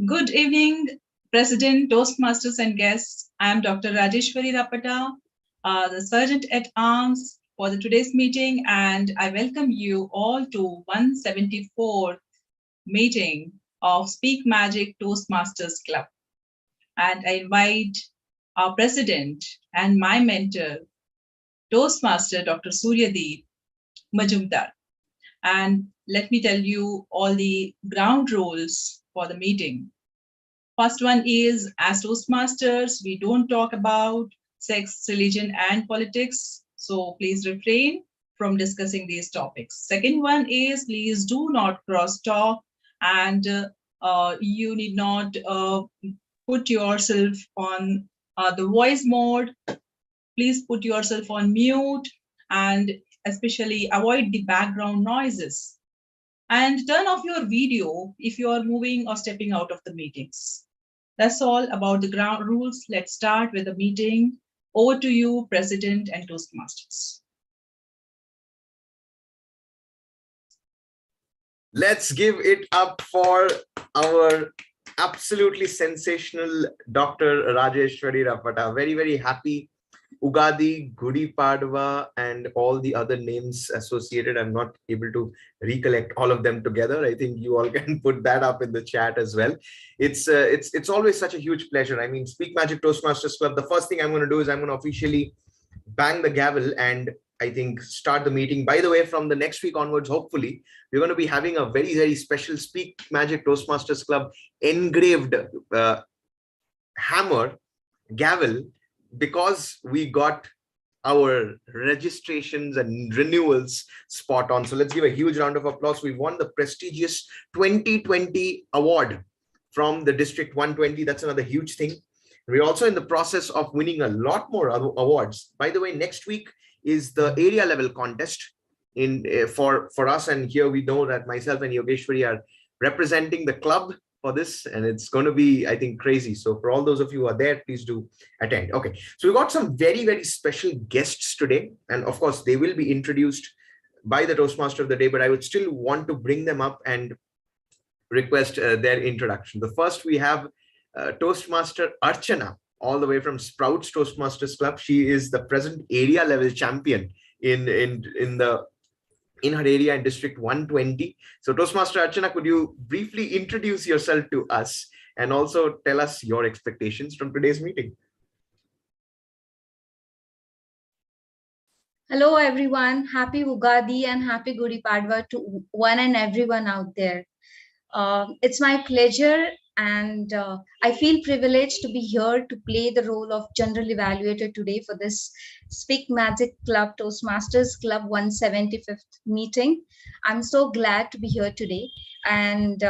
Good evening, President, Toastmasters, and guests. I am Dr. Rajeshwari Rapata, the Sergeant at Arms for today's meeting, and I welcome you all to 174th meeting of Speak Magic Toastmasters Club. And I invite our President and my mentor, Toastmaster Dr. Suryadeep Majumdar. And let me tell you all the ground rules for the meeting. First one is, as Toastmasters, we don't talk about sex, religion, and politics. So please refrain from discussing these topics. Second one is, please do not cross talk, and you need not put yourself on the voice mode. Please put yourself on mute and especially avoid the background noises. And turn off your video if you are moving or stepping out of the meetings. That's all about the ground rules. Let's start with the meeting. Over to you, President and Toastmasters. Let's give it up for our absolutely sensational Dr. Rajeshwari Rapata. Very, very happy Ugadi, Gudi Padwa, and all the other names associated. I'm not able to recollect all of them together. I think you all can put that up in the chat as well. It's always such a huge pleasure. I mean, Speak Magic Toastmasters Club, the first thing I'm going to do is I'm going to officially bang the gavel and I think start the meeting. By the way, from the next week onwards, hopefully, we're going to be having a very, very special Speak Magic Toastmasters Club engraved hammer gavel, because we got our registrations and renewals spot on. So let's give a huge round of applause. We won the prestigious 2020 award from the District 120. That's another huge thing. We're also in the process of winning a lot more awards. By the way, next week is the area level contest for us. And here we know that myself and Yogeshwari are representing the club for this, and it's going to be, I think, crazy. So for all those of you who are there, please do attend. Okay, so we got some very, very special guests today, and of course they will be introduced by the Toastmaster of the day, but I would still want to bring them up and request their introduction. The first, we have Toastmaster Archana, all the way from Sprouts Toastmasters Club. She is the present area level champion in her area in District 120. So Toastmaster Archana, could you briefly introduce yourself to us and also tell us your expectations from today's meeting? Hello, everyone. Happy Ugadi and happy Gudi Padwa to one and everyone out there. It's my pleasure and I feel privileged to be here to play the role of General Evaluator today for this Speak Magic Club Toastmasters Club 175th meeting. I'm so glad to be here today, and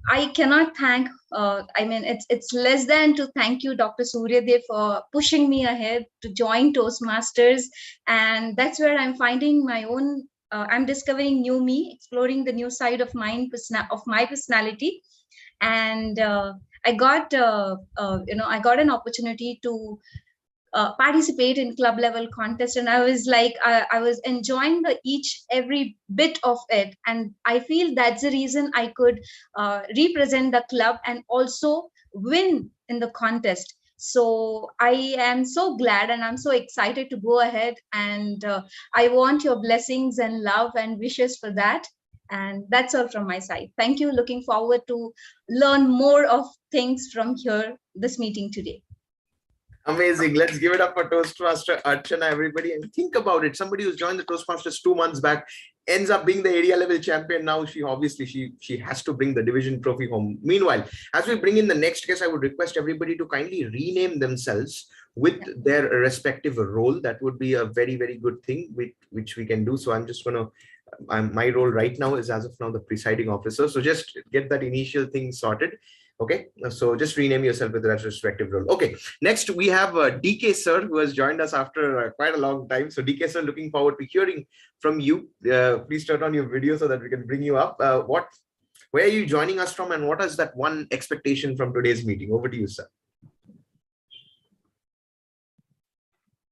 I cannot thank, it's less than to thank you, Dr. Suryadev, for pushing me ahead to join Toastmasters. And that's where I'm finding my own, I'm discovering new me, exploring the new side of my personality. And I got an opportunity to participate in club level contest, and I was like, I was enjoying every bit of it, and I feel that's the reason I could represent the club and also win in the contest. So I am so glad and I'm so excited to go ahead, and I want your blessings and love and wishes for that. And that's all from my side. Thank you. Looking forward to learn more of things from this meeting today. Amazing. Let's give it up for Toastmaster Archana, everybody. And think about it. Somebody who's joined the Toastmasters 2 months back ends up being the area level champion. Now she has to bring the division trophy home. Meanwhile, as we bring in the next guest, I would request everybody to kindly rename themselves with their respective role. That would be a very, very good thing which we can do. So I'm just going to, my role right now is, as of now, the presiding officer. So just get that initial thing sorted. Okay, so just rename yourself with that respective role. Okay, next we have DK sir, who has joined us after quite a long time. So DK sir, looking forward to hearing from you. Please turn on your video so that we can bring you up. Where are you joining us from, and what is that one expectation from today's meeting? Over to you, sir.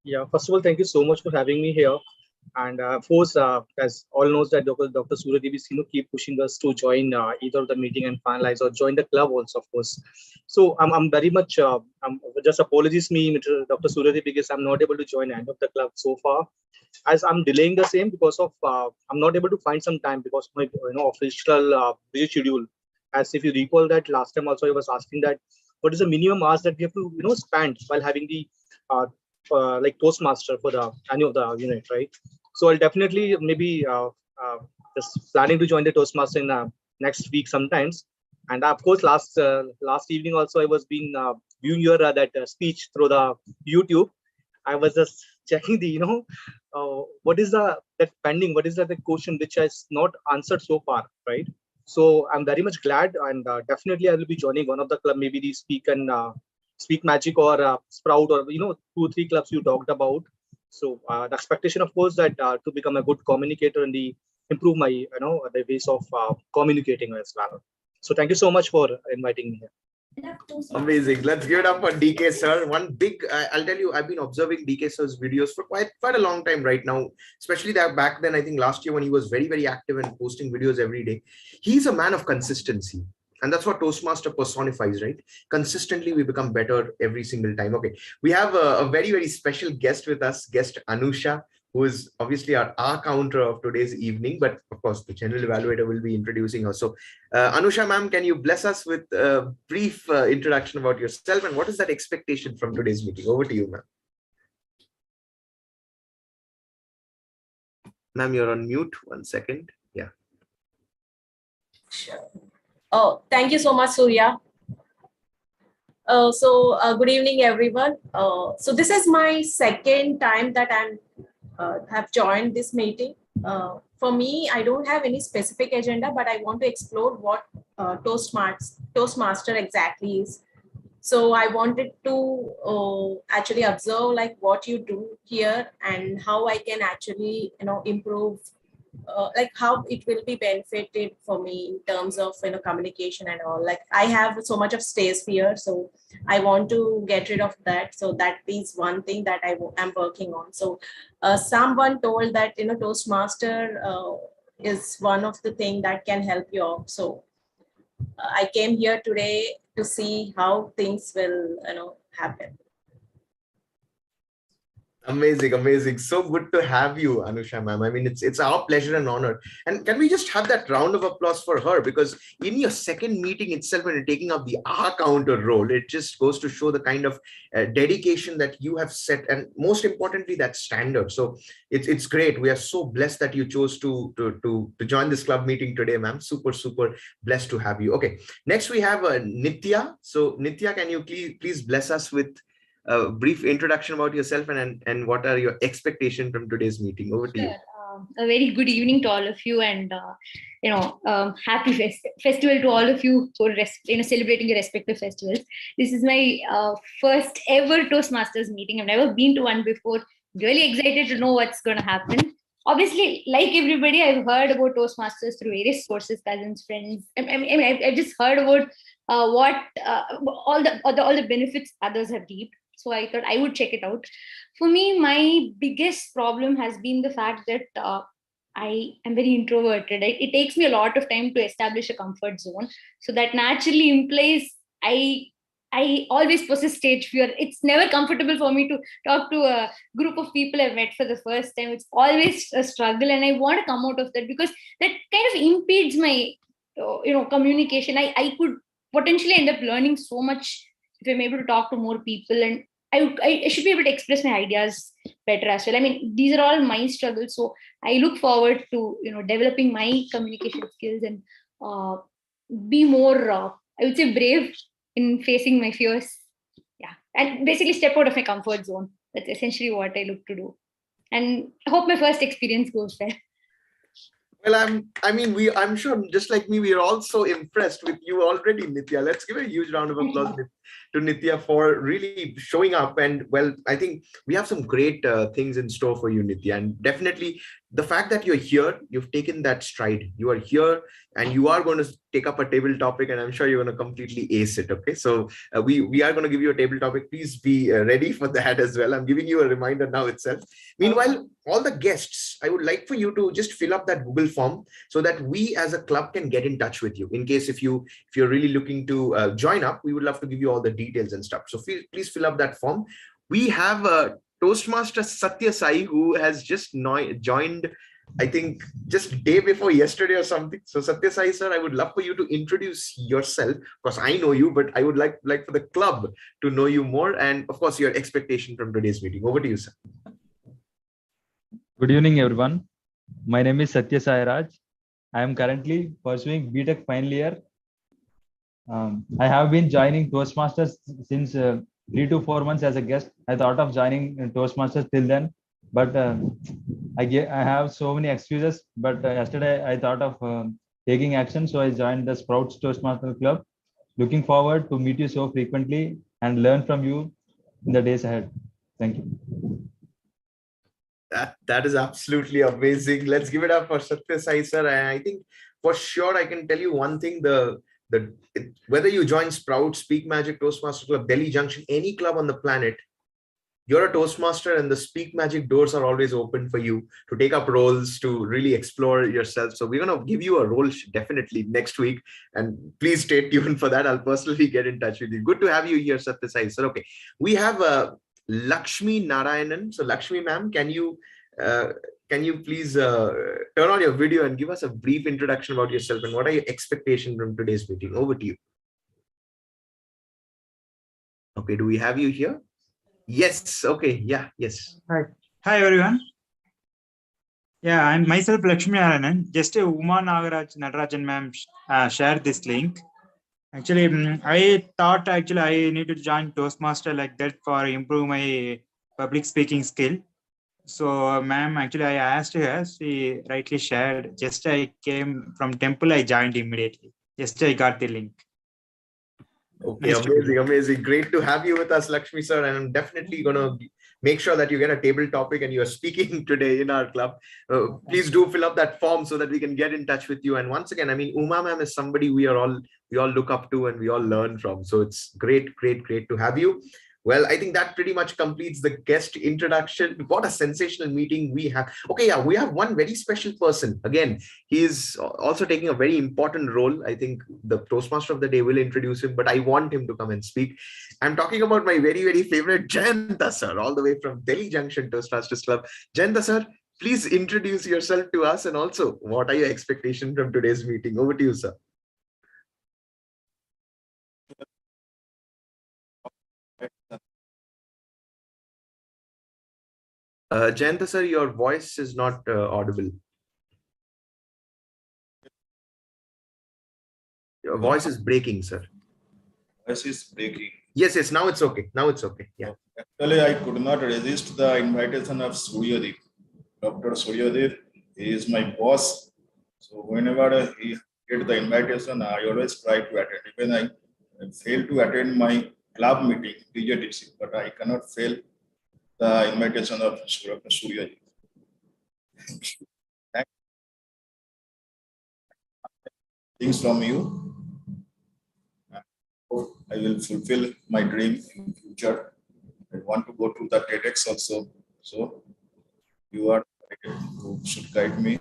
Yeah, first of all, thank you so much for having me here. And of course, as all knows that Dr. Suryadev is keep pushing us to join either the meeting and finalize or join the club also, of course. So I'm very much just apologies me, Dr. Suryadev, because I'm not able to join end of the club so far, as I'm delaying the same because of I'm not able to find some time because of my official busy schedule. As if you recall that last time also I was asking that what is the minimum hours that we have to spend while having the like Toastmaster for the annual of the unit, right? So I'll definitely maybe just planning to join the Toastmaster in next week sometimes. And of course, last evening also I was being viewing your that speech through the YouTube. I was just checking the what is that pending, what is that the question which has not answered so far, right? So I'm very much glad, and definitely I will be joining one of the club, maybe the Speak Magic or Sprout, or 2-3 clubs you talked about. So the expectation, of course, that to become a good communicator and improve my the ways of communicating as well. So thank you so much for inviting me here. Amazing. Let's give it up for DK sir. One big, I'll tell you, I've been observing DK sir's videos for quite a long time right now, especially that back then, I think last year when he was very, very active and posting videos every day. He's a man of consistency. And that's what Toastmaster personifies, right? Consistently, we become better every single time. Okay, we have a very, very special guest with us, guest Anusha, who is obviously our counter of today's evening, but of course the general evaluator will be introducing her. So Anusha ma'am, can you bless us with a brief introduction about yourself and what is that expectation from today's meeting? Over to you, ma'am. Ma'am, you're on mute. 1 second. Yeah. Sure. Oh, thank you so much, Surya. Good evening, everyone. So this is my second time that I'm have joined this meeting. For me, I don't have any specific agenda, but I want to explore what Toastmaster exactly is. So I wanted to actually observe like what you do here and how I can actually improve, like how it will be benefited for me in terms of communication and all. Like I have so much of stage fear, so I want to get rid of that. So that is one thing that am working on. So someone told that Toastmaster is one of the thing that can help you out. So I came here today to see how things will happen. Amazing, amazing. So good to have you, Anusha ma'am. I mean, it's our pleasure and honor. And can we just have that round of applause for her? Because in your second meeting itself, when you're taking up the counter role, it just goes to show the kind of dedication that you have set, and most importantly, that standard. So it's great. We are so blessed that you chose to join this club meeting today, ma'am. Super, super blessed to have you. Okay, next we have Nitya. So Nitya, can you please bless us with a brief introduction about yourself and what are your expectations from today's meeting? Over to you. A very good evening to all of you, and happy festival to all of you for celebrating your respective festivals. This is my first ever Toastmasters meeting. I've never been to one before. Really excited to know what's going to happen. Obviously, like everybody, I've heard about Toastmasters through various sources, cousins, friends. I've just heard about what all the benefits others have reaped. So I thought I would check it out. For me, my biggest problem has been the fact that I am very introverted. It takes me a lot of time to establish a comfort zone. So that naturally implies I always possess stage fear. It's never comfortable for me to talk to a group of people I've met for the first time. It's always a struggle, and I want to come out of that because that kind of impedes my communication. I could potentially end up learning so much if I'm able to talk to more people, and I should be able to express my ideas better as well. I mean, these are all my struggles. So I look forward to developing my communication skills and be more, I would say, brave in facing my fears. Yeah, and basically step out of my comfort zone. That's essentially what I look to do, and I hope my first experience goes well. Well, I'm sure just like me, we are also impressed with you already, Nitya. Let's give a huge round of applause to Nitya for really showing up. And well, I think we have some great things in store for you, Nitya. And definitely the fact that you're here, you've taken that stride. You are here and you are going to take up a table topic, and I'm sure you're going to completely ace it. Okay, so we are going to give you a table topic. Please be ready for that as well. I'm giving you a reminder now itself. Meanwhile, all the guests, I would like for you to just fill up that Google form so that we as a club can get in touch with you. In case if you're really looking to join up, we would love to give you all the details and stuff. So please fill up that form. We have Toastmaster Satya Sai, who has just joined, I think, just day before yesterday or something. So Satya Sai, sir, I would love for you to introduce yourself. Of course, I know you, but I would like for the club to know you more, and of course, your expectation from today's meeting. Over to you, sir. Good evening, everyone. My name is Satya Sai Raj. I am currently pursuing BTech final year. I have been joining Toastmasters since 3 to 4 months as a guest. I thought of joining Toastmasters till then, but I have so many excuses. But yesterday I thought of taking action, so I joined the Sprouts Toastmaster Club. Looking forward to meet you so frequently and learn from you in the days ahead. Thank you. That is absolutely amazing. Let's give it up for Satya Sai, sir. And I think for sure I can tell you one thing: whether you join Sprout, Speak Magic, Toastmaster Club, Delhi Junction, any club on the planet, you're a Toastmaster, and the Speak Magic doors are always open for you to take up roles, to really explore yourself. So we're going to give you a role definitely next week, and please stay tuned for that. I'll personally get in touch with you. Good to have you here, Satya Sai, sir. Okay, we have Lakshmi Narayanan. So Lakshmi ma'am, can you please turn on your video and give us a brief introduction about yourself and what are your expectations from today's meeting? Over to you. Okay, do we have you here? Yes. Okay. Yeah. Yes. Hi everyone. Yeah, I'm myself Lakshmi Narayanan. Just Uma Natarajan ma'am shared this link. Actually, I thought I need to join Toastmaster like that for improve my public speaking skill. So, ma'am, actually, I asked her, she rightly shared. Just I came from temple, I joined immediately. Just I got the link. Okay, nice, amazing. Great to have you with us, Lakshmi sir. And I'm definitely going to make sure that you get a table topic and you're speaking today in our club. Please do fill up that form so that we can get in touch with you. And once again, I mean, Uma ma'am is somebody we all look up to and we all learn from. So it's great to have you. Well, I think that pretty much completes the guest introduction. What a sensational meeting we have. Okay, yeah, we have one very special person. Again, he is also taking a very important role. I think the Toastmaster of the day will introduce him, but I want him to come and speak. I'm talking about my very favorite Jayanta sir, all the way from Delhi Junction Toastmasters Club. Jayanta sir, please introduce yourself to us, and also what are your expectations from today's meeting? Over to you, sir. Jayanta sir, your voice is not audible. Your voice is breaking, sir. Voice is breaking. Yes, now it's okay. Now it's okay. Yeah. Actually, I could not resist the invitation of Suryadeep. Dr. Suryadeep, he is my boss. So whenever he get the invitation, I always try to attend. Even I fail to attend my club meeting, BJTC, but I cannot fail the invitation of Dr. Suryadeep. Things from you. I will fulfill my dream in future. I want to go to the TEDx also. So you are who should guide me.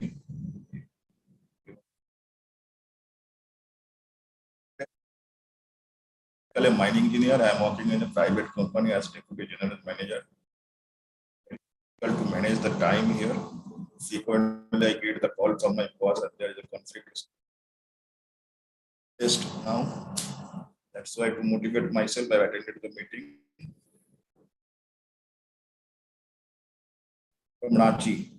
I'm a mining engineer. I am working in a private company as deputy general manager. To manage the time here. Frequently, I get the call from my boss and there is a conflict. Just now, that's why to motivate myself, I attended the meeting. From Ranchi.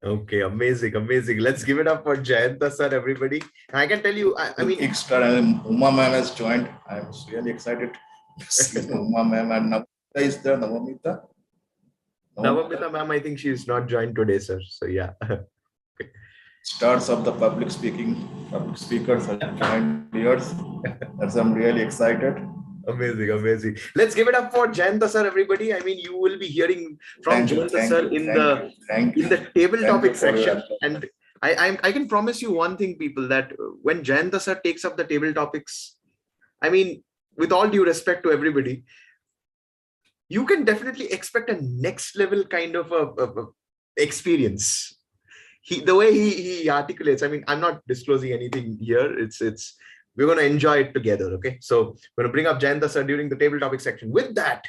Okay, amazing. Let's give it up for Jayanta sir, everybody. I can tell you, I mean, extra Uma ma'am has joined. I'm really excited to see Uma ma'am and Navamita is there. Navamita ma'am, I think she's not joined today, sir. So yeah. Okay. stars of the public speakers are behind ears. That's I'm really excited. Amazing, amazing. Let's give it up for Jayanta sir, everybody. I mean, you will be hearing from Jayanta sir in the table topic section. And I can promise you one thing, people, that when Jayanta sir takes up the table topics, I mean, with all due respect to everybody, you can definitely expect a next level kind of a experience. The way he articulates, I mean, I'm not disclosing anything here. It's we're going to enjoy it together. Okay, so we're going to bring up Jayanta sir during the table topic section. With that,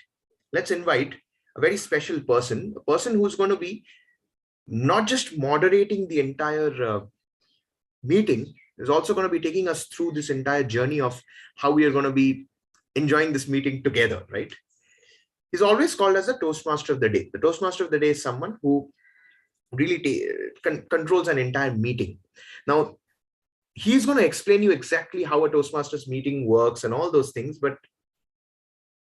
let's invite a very special person, a person who's going to be not just moderating the entire meeting, is also going to be taking us through this entire journey of how we are going to be enjoying this meeting together, right? He's always called as the Toastmaster of the day. The Toastmaster of the day is someone who really controls an entire meeting. Now, he's going to explain you exactly how a Toastmasters meeting works and all those things, but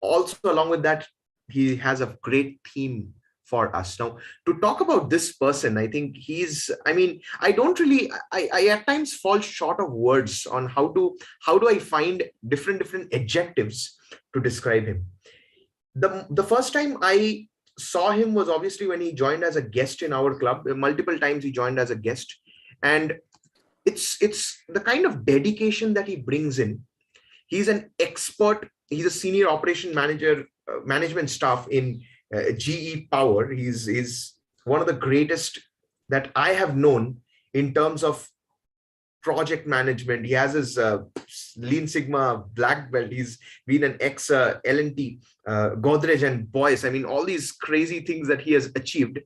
also along with that, he has a great theme for us. Now, to talk about this person, I think I at times fall short of words on how do I find different adjectives to describe him. The first time I saw him was obviously when he joined as a guest in our club. Multiple times he joined as a guest, and it's the kind of dedication that he brings in. He's an expert. He's a senior operation manager, management staff in GE Power. He's one of the greatest that I have known in terms of project management. He has his Lean Sigma black belt. He's been an ex L&T, Godrej and Boyce. I mean, all these crazy things that he has achieved,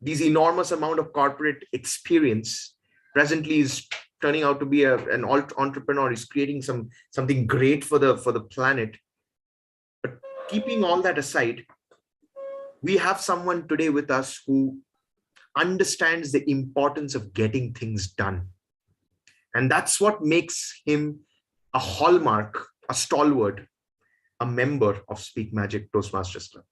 these enormous amount of corporate experience. Presently is turning out to be an entrepreneur. He's creating something great for the planet. But keeping all that aside, we have someone today with us who understands the importance of getting things done. And that's what makes him a hallmark, a stalwart, a member of Speak Magic Toastmasters Club.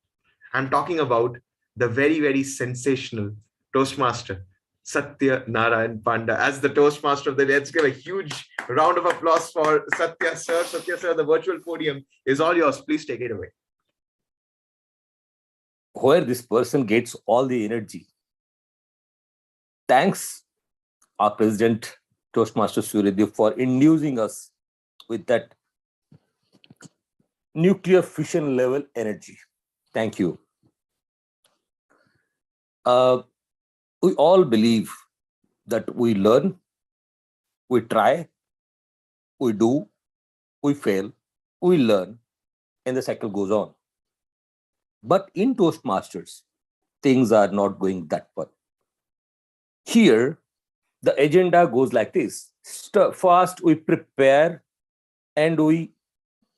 I'm talking about the very, very sensational Toastmaster, Satya Narayan Panda, as the Toastmaster of the day. Let's give a huge round of applause for Satya sir. Satya sir, the virtual podium is all yours. Please take it away. Where this person gets all the energy. Thanks, our President Toastmaster Suryadev, for inducing us with that nuclear fission level energy. Thank you. We all believe that we learn, we try, we do, we fail, we learn, and the cycle goes on. But in Toastmasters, things are not going that way. Here, the agenda goes like this. First, we prepare and we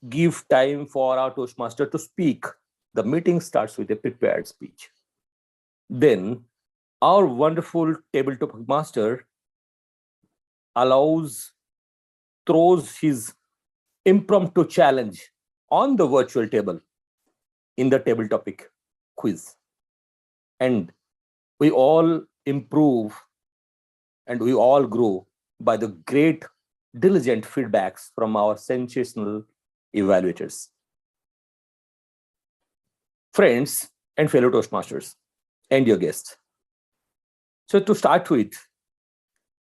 give time for our Toastmaster to speak. The meeting starts with a prepared speech. Then, our wonderful tabletop master throws his impromptu challenge on the virtual table in the table topic quiz. And we all improve and we all grow by the great diligent feedbacks from our sensational evaluators. Friends and fellow Toastmasters and your guests. So to start with,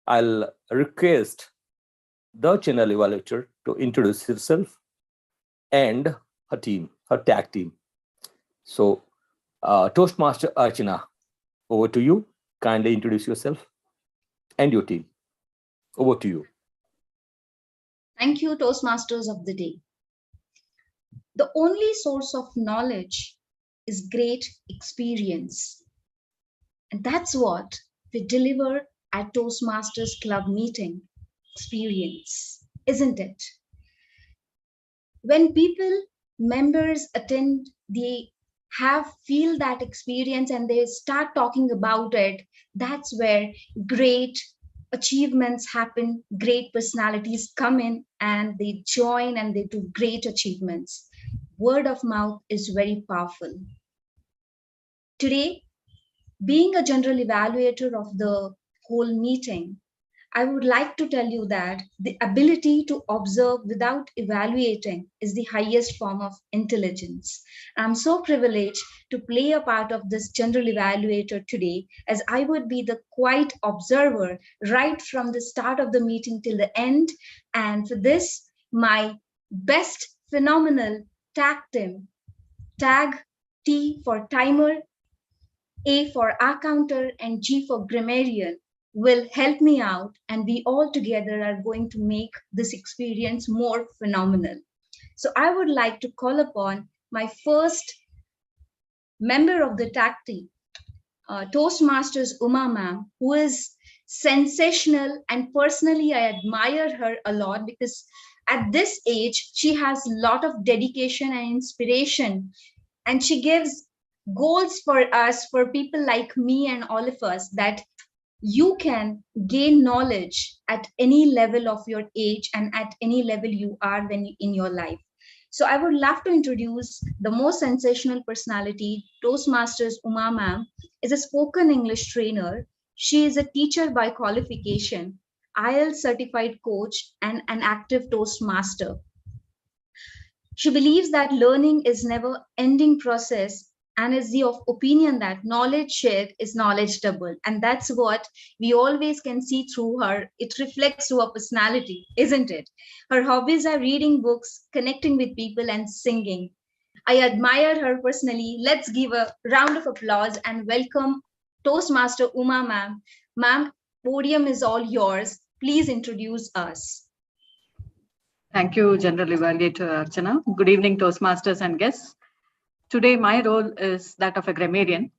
I'll request the channel evaluator to introduce herself and her team, her tag team. So Toastmaster Archana, over to you. Kindly introduce yourself and your team. Over to you. Thank you, Toastmasters of the day. The only source of knowledge is great experience. And that's what we deliver at Toastmasters Club meeting, experience, isn't it? When members attend, they feel that experience and they start talking about it, that's where great achievements happen, great personalities come in and they join and they do great achievements. Word of mouth is very powerful. Today, being a general evaluator of the whole meeting, I would like to tell you that the ability to observe without evaluating is the highest form of intelligence. I'm so privileged to play a part of this general evaluator today, as I would be the quiet observer right from the start of the meeting till the end. And for this, my best phenomenal tag team, tag T for timer, A for accounter, and G for grammarian will help me out, and we all together are going to make this experience more phenomenal. So I would like to call upon my first member of the tag team, Toastmasters Uma ma'am, who is sensational, and personally I admire her a lot because at this age she has a lot of dedication and inspiration, and she gives goals for us, for people like me and all of us, that you can gain knowledge at any level of your age and at any level you are in your life. So I would love to introduce the most sensational personality. Toastmasters Uma ma'am is a spoken English trainer. She is a teacher by qualification, IELTS certified coach, and an active Toastmaster. She believes that learning is never ending process, and is the of opinion that knowledge shared is knowledge double. And that's what we always can see through her. It reflects through her personality, isn't it? Her hobbies are reading books, connecting with people, and singing. I admire her personally. Let's give a round of applause and welcome Toastmaster Uma ma'am. Ma'am, podium is all yours. Please introduce us. Thank you, General Evaluator Archana. Good evening, Toastmasters and guests. Today, my role is that of a grammarian.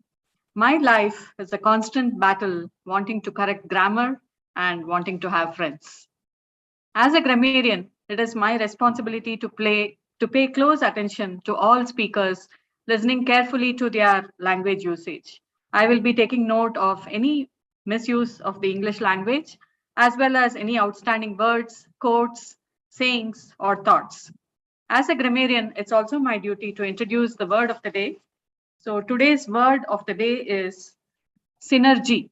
My life is a constant battle wanting to correct grammar and wanting to have friends. As a grammarian, it is my responsibility to pay close attention to all speakers, listening carefully to their language usage. I will be taking note of any misuse of the English language, as well as any outstanding words, quotes, sayings, or thoughts. As a grammarian, it's also my duty to introduce the word of the day. So today's word of the day is synergy.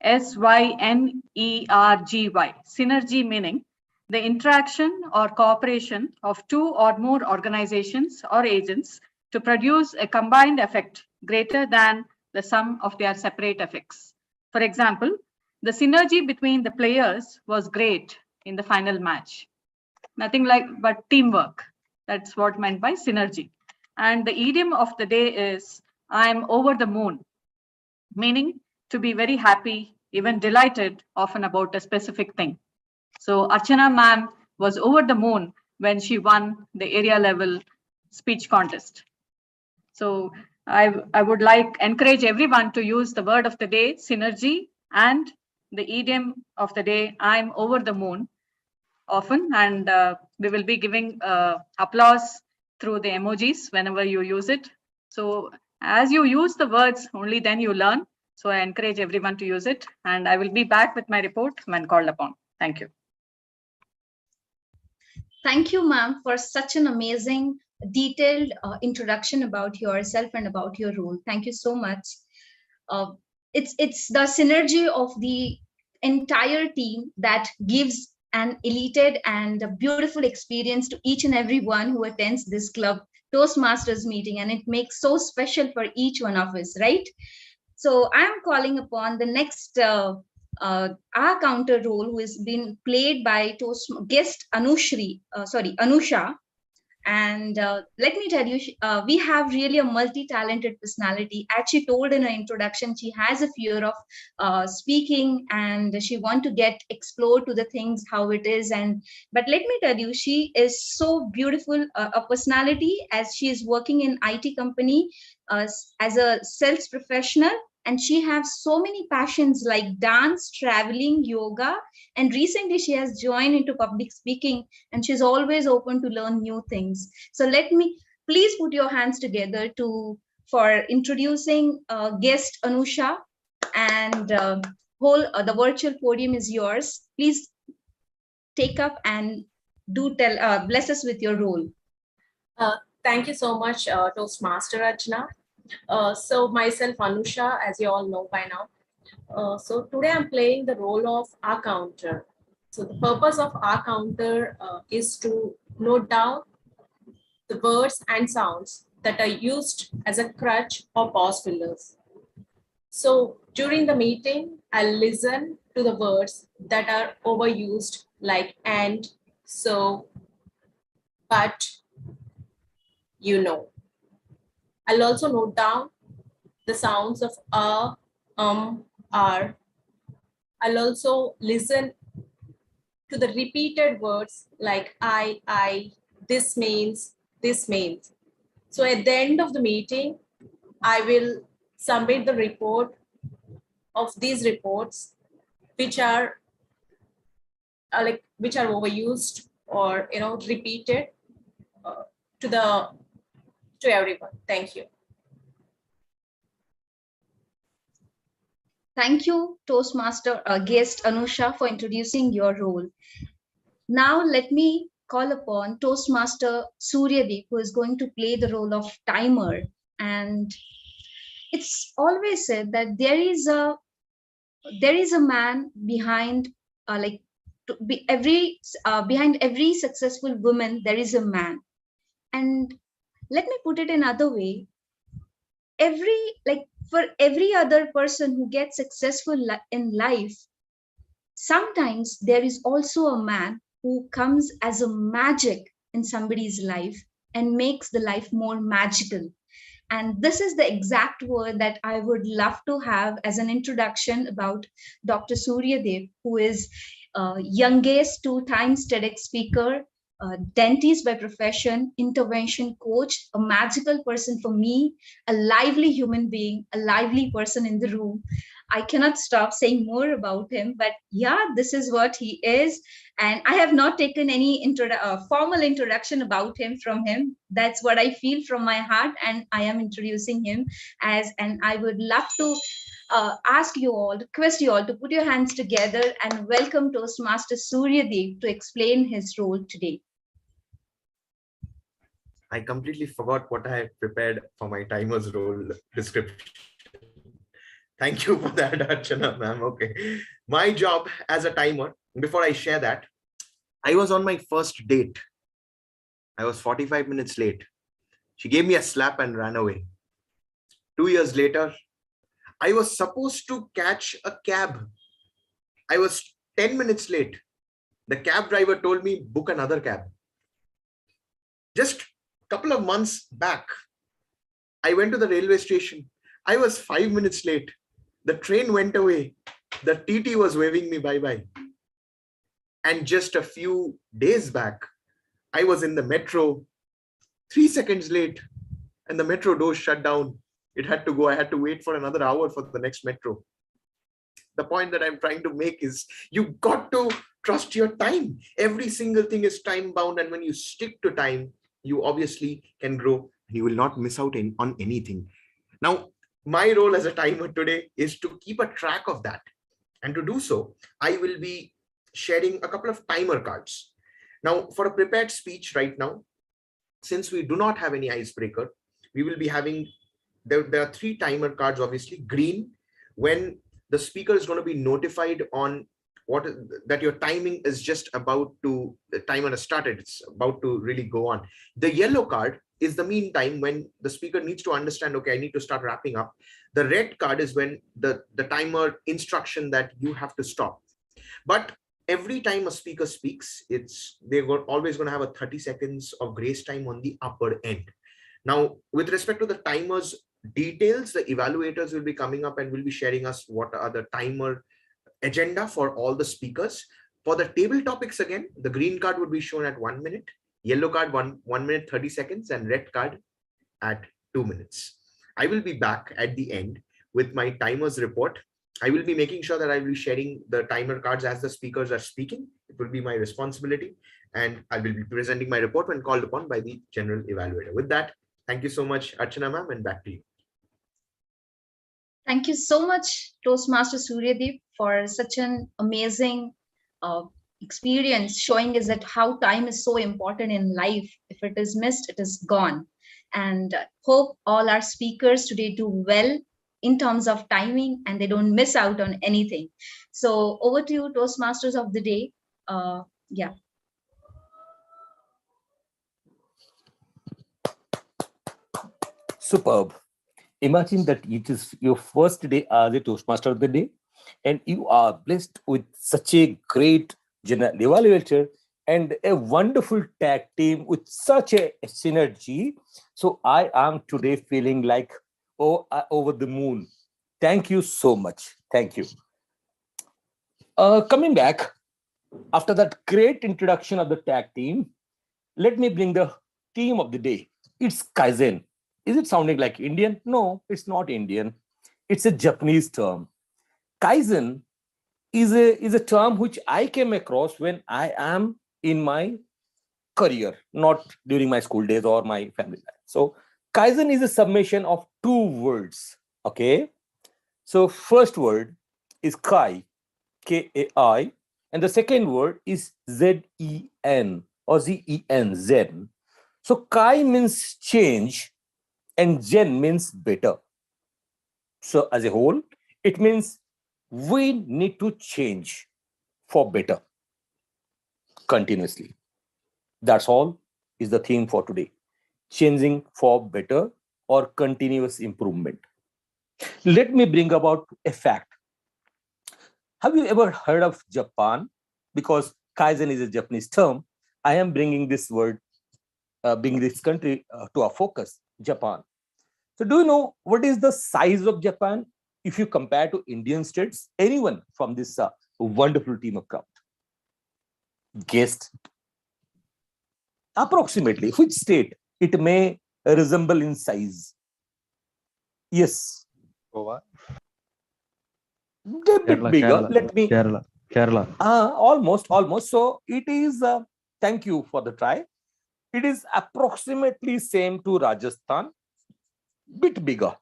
SYNERGY. Synergy meaning the interaction or cooperation of two or more organizations or agents to produce a combined effect greater than the sum of their separate effects. For example, the synergy between the players was great in the final match. Nothing like but teamwork. That's what meant by synergy. And the idiom of the day is I'm over the moon, meaning to be very happy, even delighted often about a specific thing. So Archana ma'am was over the moon when she won the area level speech contest. So I would encourage everyone to use the word of the day, synergy, and the idiom of the day, I'm over the moon, often, and we will be giving applause through the emojis whenever you use it. So as you use the words, only then you learn. So I encourage everyone to use it, and I will be back with my report when called upon. Thank you. Thank you, ma'am, for such an amazing, detailed introduction about yourself and about your role. Thank you so much. It's the synergy of the entire team that gives an elated and a beautiful experience to each and every one who attends this club Toastmasters meeting, and it makes so special for each one of us, right? So I'm calling upon the next our counter role, who has been played by guest Anusha. And let me tell you, we have really a multi-talented personality. As she told in her introduction, she has a fear of speaking, and she want to explore to the things how it is. But let me tell you, she is so beautiful a personality, as she is working in IT company as a sales professional. And she has so many passions like dance, traveling, yoga, and recently she has joined into public speaking, and she's always open to learn new things. So let me please put your hands together for introducing guest Anusha, and the virtual podium is yours. Please take up and bless us with your role. Thank you so much, Toastmaster Archana. So myself, Anusha, as you all know by now, So today I'm playing the role of R counter. So the purpose of R counter is to note down the words and sounds that are used as a crutch or pause fillers. So during the meeting, I'll listen to the words that are overused like and, so, but, you know. I'll also note down the sounds of are. I'll also listen to the repeated words like I, this means, this means. So at the end of the meeting, I will submit the report of these reports, which are which are overused or repeated to everyone. Thank you. Thank you, Toastmaster guest Anusha, for introducing your role. Now let me call upon Toastmaster Suryadeep, who is going to play the role of timer. And it's always said that there is a man behind behind every successful woman there is a man. And let me put it another way, for every other person who gets successful in life, sometimes there is also a man who comes as a magic in somebody's life and makes the life more magical. And this is the exact word that I would love to have as an introduction about Dr. Suryadev, who is youngest 2 times TEDx speaker, dentist by profession, intervention coach, a magical person for me, a lively human being, a lively person in the room. I cannot stop saying more about him, but yeah, this is what he is. And I have not taken any formal introduction about him from him. That's what I feel from my heart, and I am introducing him as, and I would love to ask you all, request you all to put your hands together and welcome Toastmaster Suryadeep to explain his role today. I completely forgot what I had prepared for my timer's role description. Thank you for that, Archana ma'am. Okay. My job as a timer, before I share that, I was on my first date. I was 45 minutes late. She gave me a slap and ran away. 2 years later, I was supposed to catch a cab. I was 10 minutes late. The cab driver told me, book another cab. Just a couple of months back, I went to the railway station. I was 5 minutes late. The train went away. The TT was waving me bye-bye. And just a few days back, I was in the metro, 3 seconds late, and the metro doors shut down. It had to go. I had to wait for another hour for the next metro. The point that I'm trying to make is you got to trust your time. Every single thing is time bound. And when you stick to time, you obviously can grow and you will not miss out on anything. Now, my role as a timer today is to keep a track of that. And to do so, I will be sharing a couple of timer cards. Now, for a prepared speech right now, since we do not have any icebreaker, we will be having, there are 3 timer cards, obviously. Green, when the speaker is going to be notified on that your timing is just about to, the timer has started, it's about to really go on. The yellow card is the meantime when the speaker needs to understand, okay, I need to start wrapping up. The red card is when the timer instruction that you have to stop. But every time a speaker speaks, they're always going to have a 30 seconds of grace time on the upper end. Now, with respect to the timer's details, the evaluators will be coming up and will be sharing us what are the timer agenda for all the speakers. For the table topics, again, the green card would be shown at 1 minute, yellow card 1 minute 30 seconds, and red card at 2 minutes. I will be back at the end with my timer's report. I will be making sure that I will be sharing the timer cards as the speakers are speaking. It will be my responsibility, and I will be presenting my report when called upon by the general evaluator. With that, thank you so much, Archana ma'am, and back to you. Thank you so much, Toastmaster Suryadeep, for such an amazing experience showing us that how time is so important in life. If it is missed, it is gone. And hope all our speakers today do well in terms of timing, and they don't miss out on anything. So over to you, Toastmasters of the day. Yeah. Superb. Imagine that it is your first day as a Toastmaster of the day, and you are blessed with such a great general evaluator and a wonderful tag team with such a synergy. So I am today feeling like, oh, over the moon. Thank you so much. Thank you. Coming back, after that great introduction of the tag team, let me bring the theme of the day. It's Kaizen. Is it sounding like Indian? No, it's not Indian. It's a Japanese term. Kaizen is a term which I came across when I am in my career, not during my school days or my family life. So Kaizen is a summation of two words. Okay. So first word is Kai, K-A-I, and the second word is Z-E-N or Z-E-N, Zen. So Kai means change and Zen means better. So as a whole, it means we need to change for better continuously. That's all is the theme for today. Changing for better or continuous improvement. Let me bring about a fact. Have you ever heard of Japan? Because Kaizen is a Japanese term, I am bringing this word, bringing this country to our focus, Japan. So do you know what is the size of Japan if you compare to Indian states? Anyone from this wonderful team of crowd? Guessed? Approximately, which state it may resemble in size? Yes. Goa. A bit Kerala, bigger. Kerala, Let me. Kerala. Almost. So it is, thank you for the try. It is approximately same to Rajasthan, bit bigger.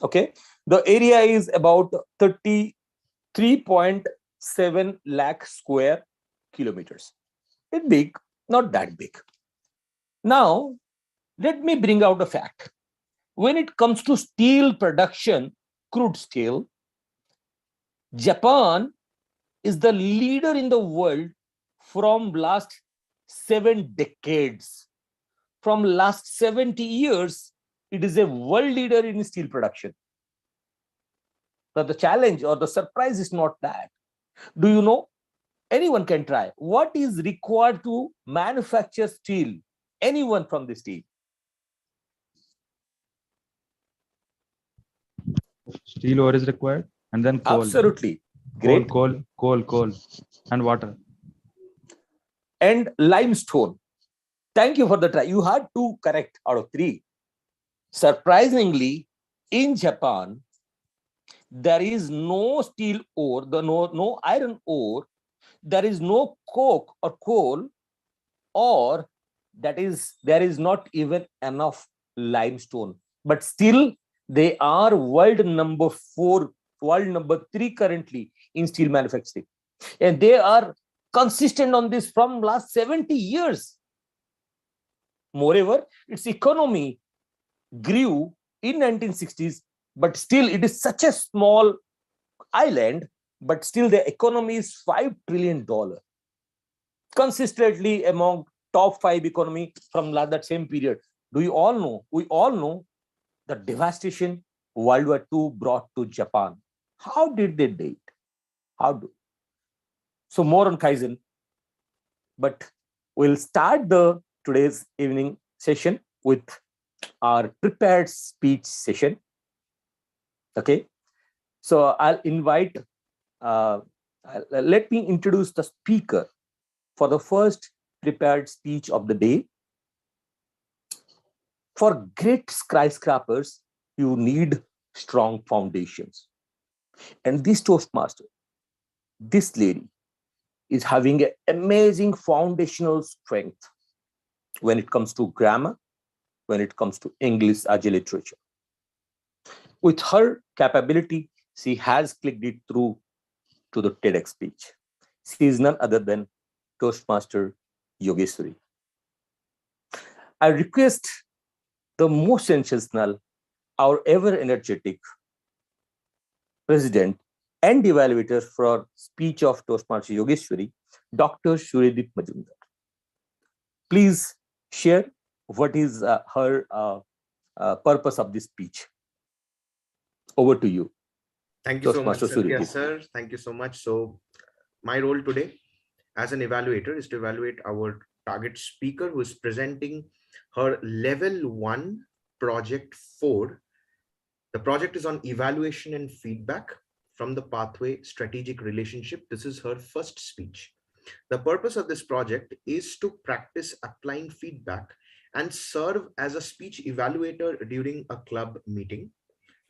Okay. The area is about 33.7 lakh square kilometers. It's big, not that big. Now, let me bring out a fact. When it comes to steel production, crude steel, Japan is the leader in the world from last 7 decades. From last 70 years, it is a world leader in steel production. But the challenge or the surprise is not that. Do you know? Anyone can try. What is required to manufacture steel? Anyone from this team? Steel ore is required, and then coal. Absolutely. Great. Coal, and water. And limestone. Thank you for the try. You had 2 correct out of 3. Surprisingly, in Japan, there is no steel ore, no iron ore, there is no coke or coal, or there is not even enough limestone. But still, they are world number 4, world number 3 currently in steel manufacturing. And they are consistent on this from last 70 years. Moreover, its economy grew in 1960s, but still it is such a small island, but still the economy is $5 trillion. Consistently among top 5 economy from that same period. Do you all know? We all know the devastation World War II brought to Japan. How did they do it? So more on Kaizen, but we'll start the today's evening session with our prepared speech session. Okay, so I'll invite, let me introduce the speaker for the first prepared speech of the day. For great skyscrapers, you need strong foundations. And this Toastmaster, this lady, is having an amazing foundational strength when it comes to grammar, when it comes to English as a literature. With her capability, she has clicked it through to the TEDx speech. She is none other than Toastmaster Yogeshwari. I request the most sensational, our ever energetic, President and evaluator for speech of Toastmaster Yogeshwari, Dr. Suryadeep Majumdar. Please share what is her purpose of this speech. Over to you. Thank you so much, Toastmaster Satya Suryadeep. sir. Thank you so much. So my role today as an evaluator is to evaluate our target speaker who is presenting her level 1 project 4. The project is on evaluation and feedback from the pathway strategic relationship. This is her first speech. The purpose of this project is to practice applying feedback and serve as a speech evaluator during a club meeting.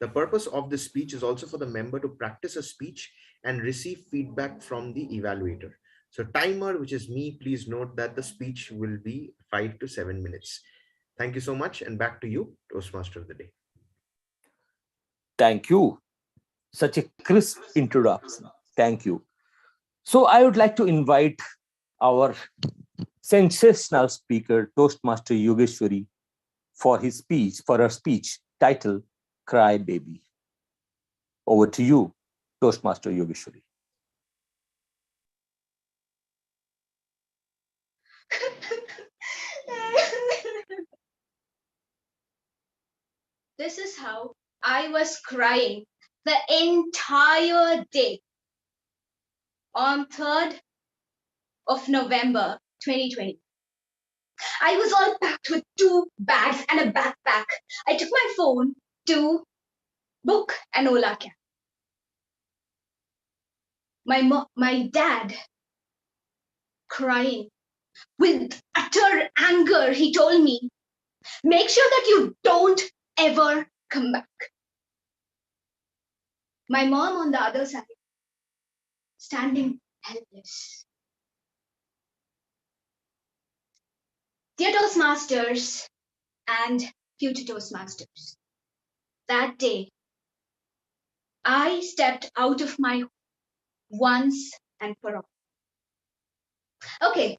The purpose of this speech is also for the member to practice a speech and receive feedback from the evaluator. So timer, which is me, please note that the speech will be 5 to 7 minutes. Thank you so much, and back to you, Toastmaster of the day. Thank you. Such a crisp introduction. Thank you. So I would like to invite our sensational speaker, Toastmaster Yogeshwari, for her speech titled Cry Baby. Over to you, Toastmaster Yogeshwari. This is how I was crying the entire day on 3rd of November 2020. I was all packed with 2 bags and a backpack. I took my phone to book an Ola cab. My dad, crying with utter anger, he told me, make sure that you don't ever come back. My mom on the other side, standing helpless. Dear Toastmasters and future Toastmasters, that day, I stepped out of my home once and for all. Okay,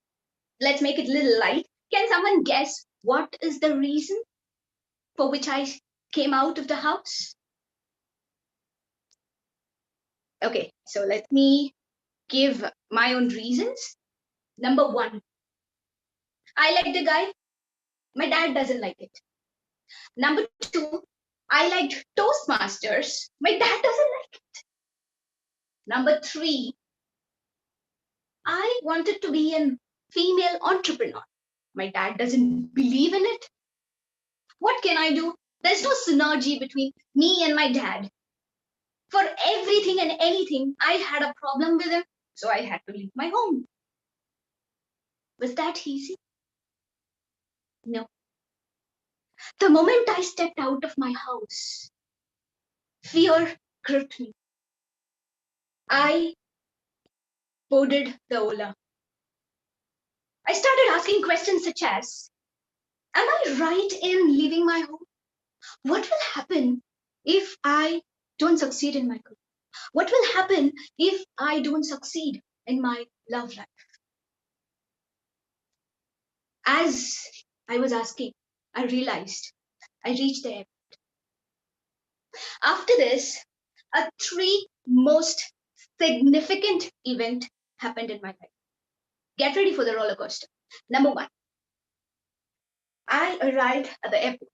let's make it a little light. Can someone guess what is the reason for which I came out of the house? Okay, so let me give my own reasons. Number 1, I like the guy. My dad doesn't like it. Number 2, I liked Toastmasters. My dad doesn't like it. Number 3, I wanted to be a female entrepreneur. My dad doesn't believe in it. What can I do? There's no synergy between me and my dad. For everything and anything, I had a problem with him, so I had to leave my home. Was that easy? No. The moment I stepped out of my house, fear gripped me. I boarded the Ola. I started asking questions such as, am I right in leaving my home? What will happen if I don't succeed in my career? What will happen if I don't succeed in my love life? As I was asking, I realized I reached the airport. After this, a 3 most significant event happened in my life. Get ready for the roller coaster. Number 1, I arrived at the airport.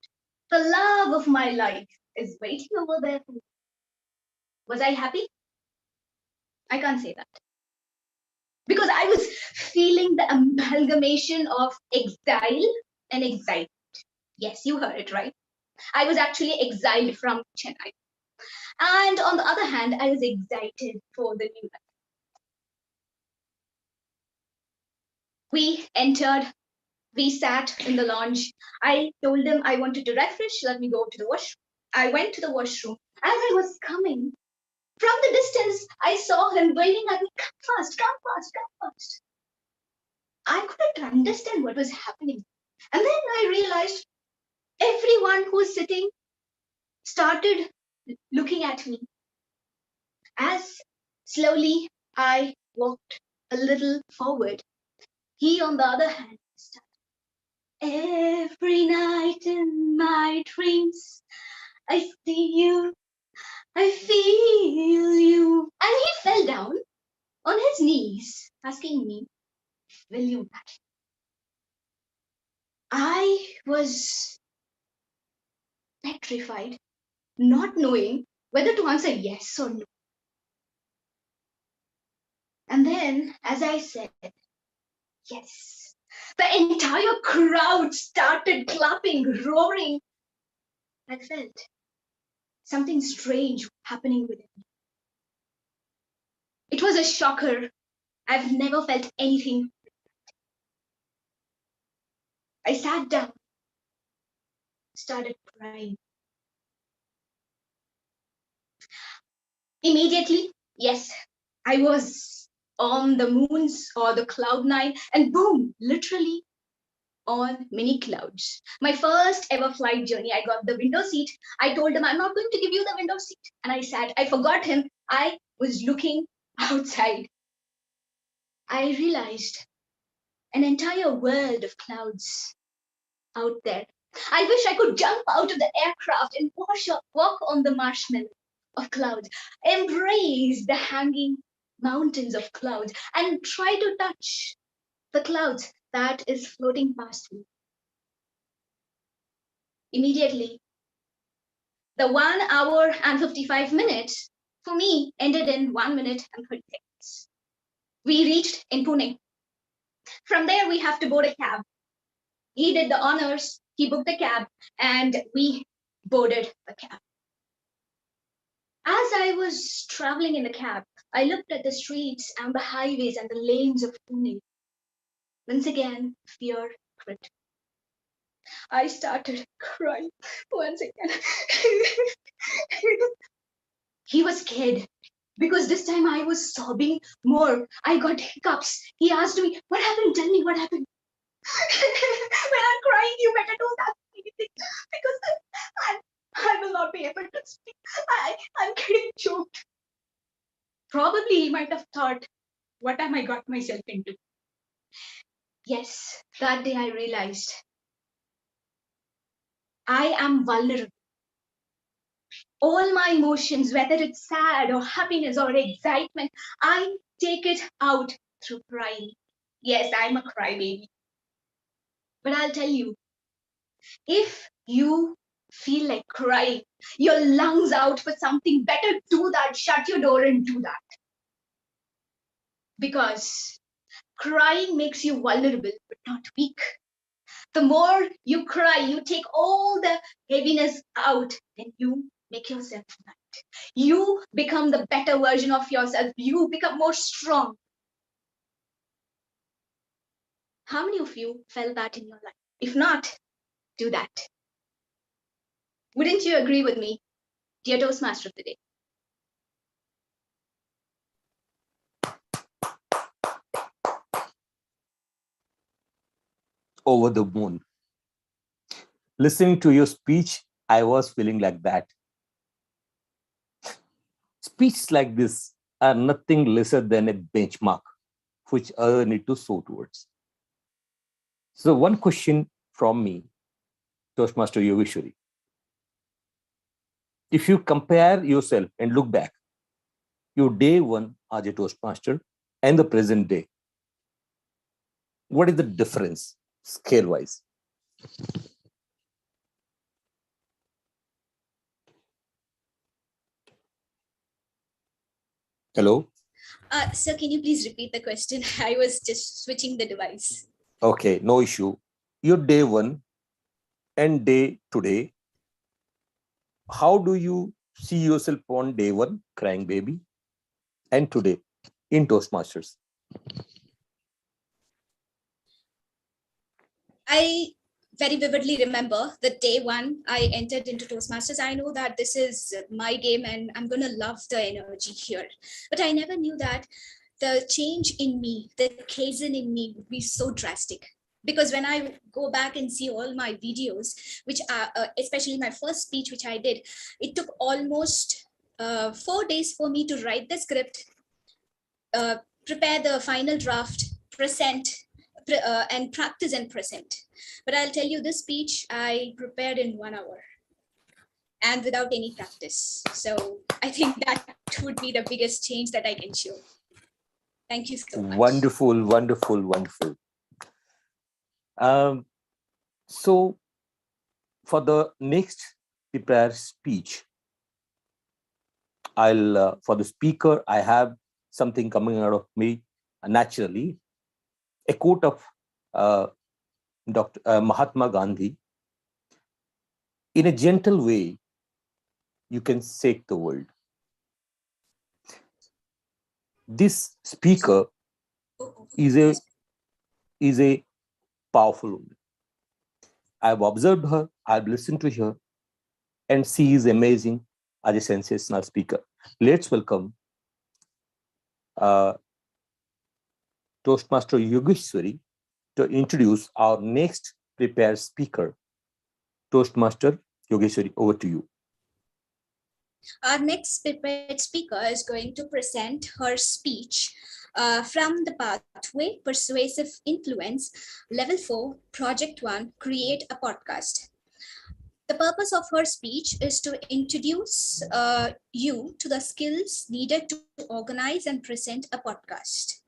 The love of my life is waiting over there for me. Was I happy? I can't say that. Because I was feeling the amalgamation of exile and excitement. Yes, you heard it right. I was actually exiled from Chennai. And on the other hand, I was excited for the new life. We entered, we sat in the lounge. I told him I wanted to refresh, let me go to the washroom. I went to the washroom. As I was coming, from the distance, I saw him waving at me, come fast, come fast, come fast. I couldn't understand what was happening. And then I realized everyone who was sitting started looking at me. As slowly I walked a little forward, he on the other hand started. Every night in my dreams, I see you, I feel you. And he fell down on his knees, asking me, will you marry? I was petrified, not knowing whether to answer yes or no. And then, as I said, yes, the entire crowd started clapping, roaring. I felt something strange happening within me. It was a shocker. I've never felt anything. I sat down, started crying. Immediately, yes, I was on the moons or the cloud9, and boom, literally on mini clouds. My first ever flight journey, I got the window seat. I told him, I'm not going to give you the window seat. And I sat, I forgot him. I was looking outside. I realized an entire world of clouds out there. I wish I could jump out of the aircraft and walk on the marshmallow of clouds, embrace the hanging mountains of clouds, and try to touch the clouds that is floating past me. Immediately, the 1 hour and 55 minutes for me ended in 1 minute and 30 seconds. We reached in Pune. From there, we have to board a cab. He did the honors, he booked the cab, and we boarded the cab. As I was traveling in the cab, I looked at the streets and the highways and the lanes of Pune. Once again, fear gripped. I started crying once again. He was scared because this time I was sobbing more. I got hiccups. He asked me, what happened? Tell me what happened. When I'm crying, you better do that because I will not be able to speak. I'm getting choked. Probably he might have thought, what am I got myself into? Yes, that day I realized I am vulnerable. All my emotions, whether it's sad or happiness or excitement, I take it out through crying. Yes, I'm a crybaby. But I'll tell you, if you feel like crying, your lungs out for something better, do that. Shut your door and do that. Because crying makes you vulnerable, but not weak. The more you cry, you take all the heaviness out, then you make yourself light. You become the better version of yourself. You become more strong. How many of you felt that in your life? If not, do that. Wouldn't you agree with me, dear Toastmaster of the day? Over the moon. Listening to your speech, I was feeling like that. Speeches like this are nothing lesser than a benchmark which others need to soar towards. So one question from me, Toastmaster Yogeshwari. If you compare yourself and look back, your day one as a Toastmaster and the present day, what is the difference scale-wise? Hello? Sir, can you please repeat the question? I was just switching the device. Okay, no issue. Your day one and day today, how do you see yourself on day one, crying baby, and today in Toastmasters? I very vividly remember the day one I entered into Toastmasters. I know that this is my game and I'm going to love the energy here. But I never knew that the change in me, the Kaizen in me would be so drastic. Because when I go back and see all my videos, which are, especially my first speech, which I did, it took almost 4 days for me to write the script, prepare the final draft, present, and practice and present. But I'll tell you, this speech I prepared in 1 hour. and without any practice. So I think that would be the biggest change that I can show. Thank you so much. Wonderful, wonderful, wonderful. So for the next prepared speech, for the speaker, I have something coming out of me naturally, a quote of Dr. Mahatma Gandhi. In a gentle way, you can shake the world. This speaker is a powerful woman. I've observed her, I've listened to her, and she is amazing as a sensational speaker. Let's welcome Toastmaster Yogeshwari to introduce our next prepared speaker. Toastmaster Yogeshwari, over to you. Our next prepared speaker is going to present her speech from the pathway Persuasive Influence, Level 4, Project 1, Create a Podcast. The purpose of her speech is to introduce you to the skills needed to organize and present a podcast.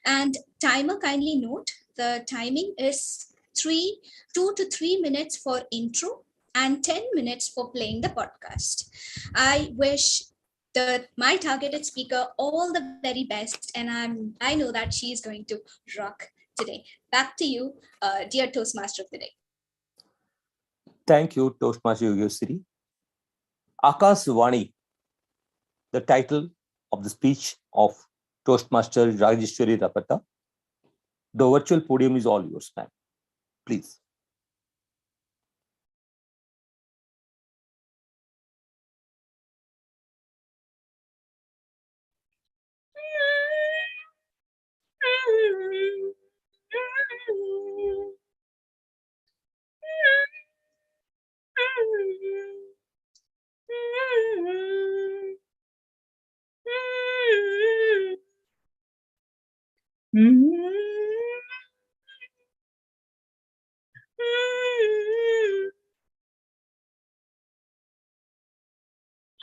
And timer, kindly note, the timing is 2 to 3 minutes for intro and 10 minutes for playing the podcast. I wish my targeted speaker all the very best, and I know that she is going to rock today. Back to you, dear Toastmaster of the day. Thank you, Toastmaster Yogeshwari. Akashvani, the title of the speech of Toastmaster Rajeshwari Rapata. The virtual podium is all yours, ma'am. Please.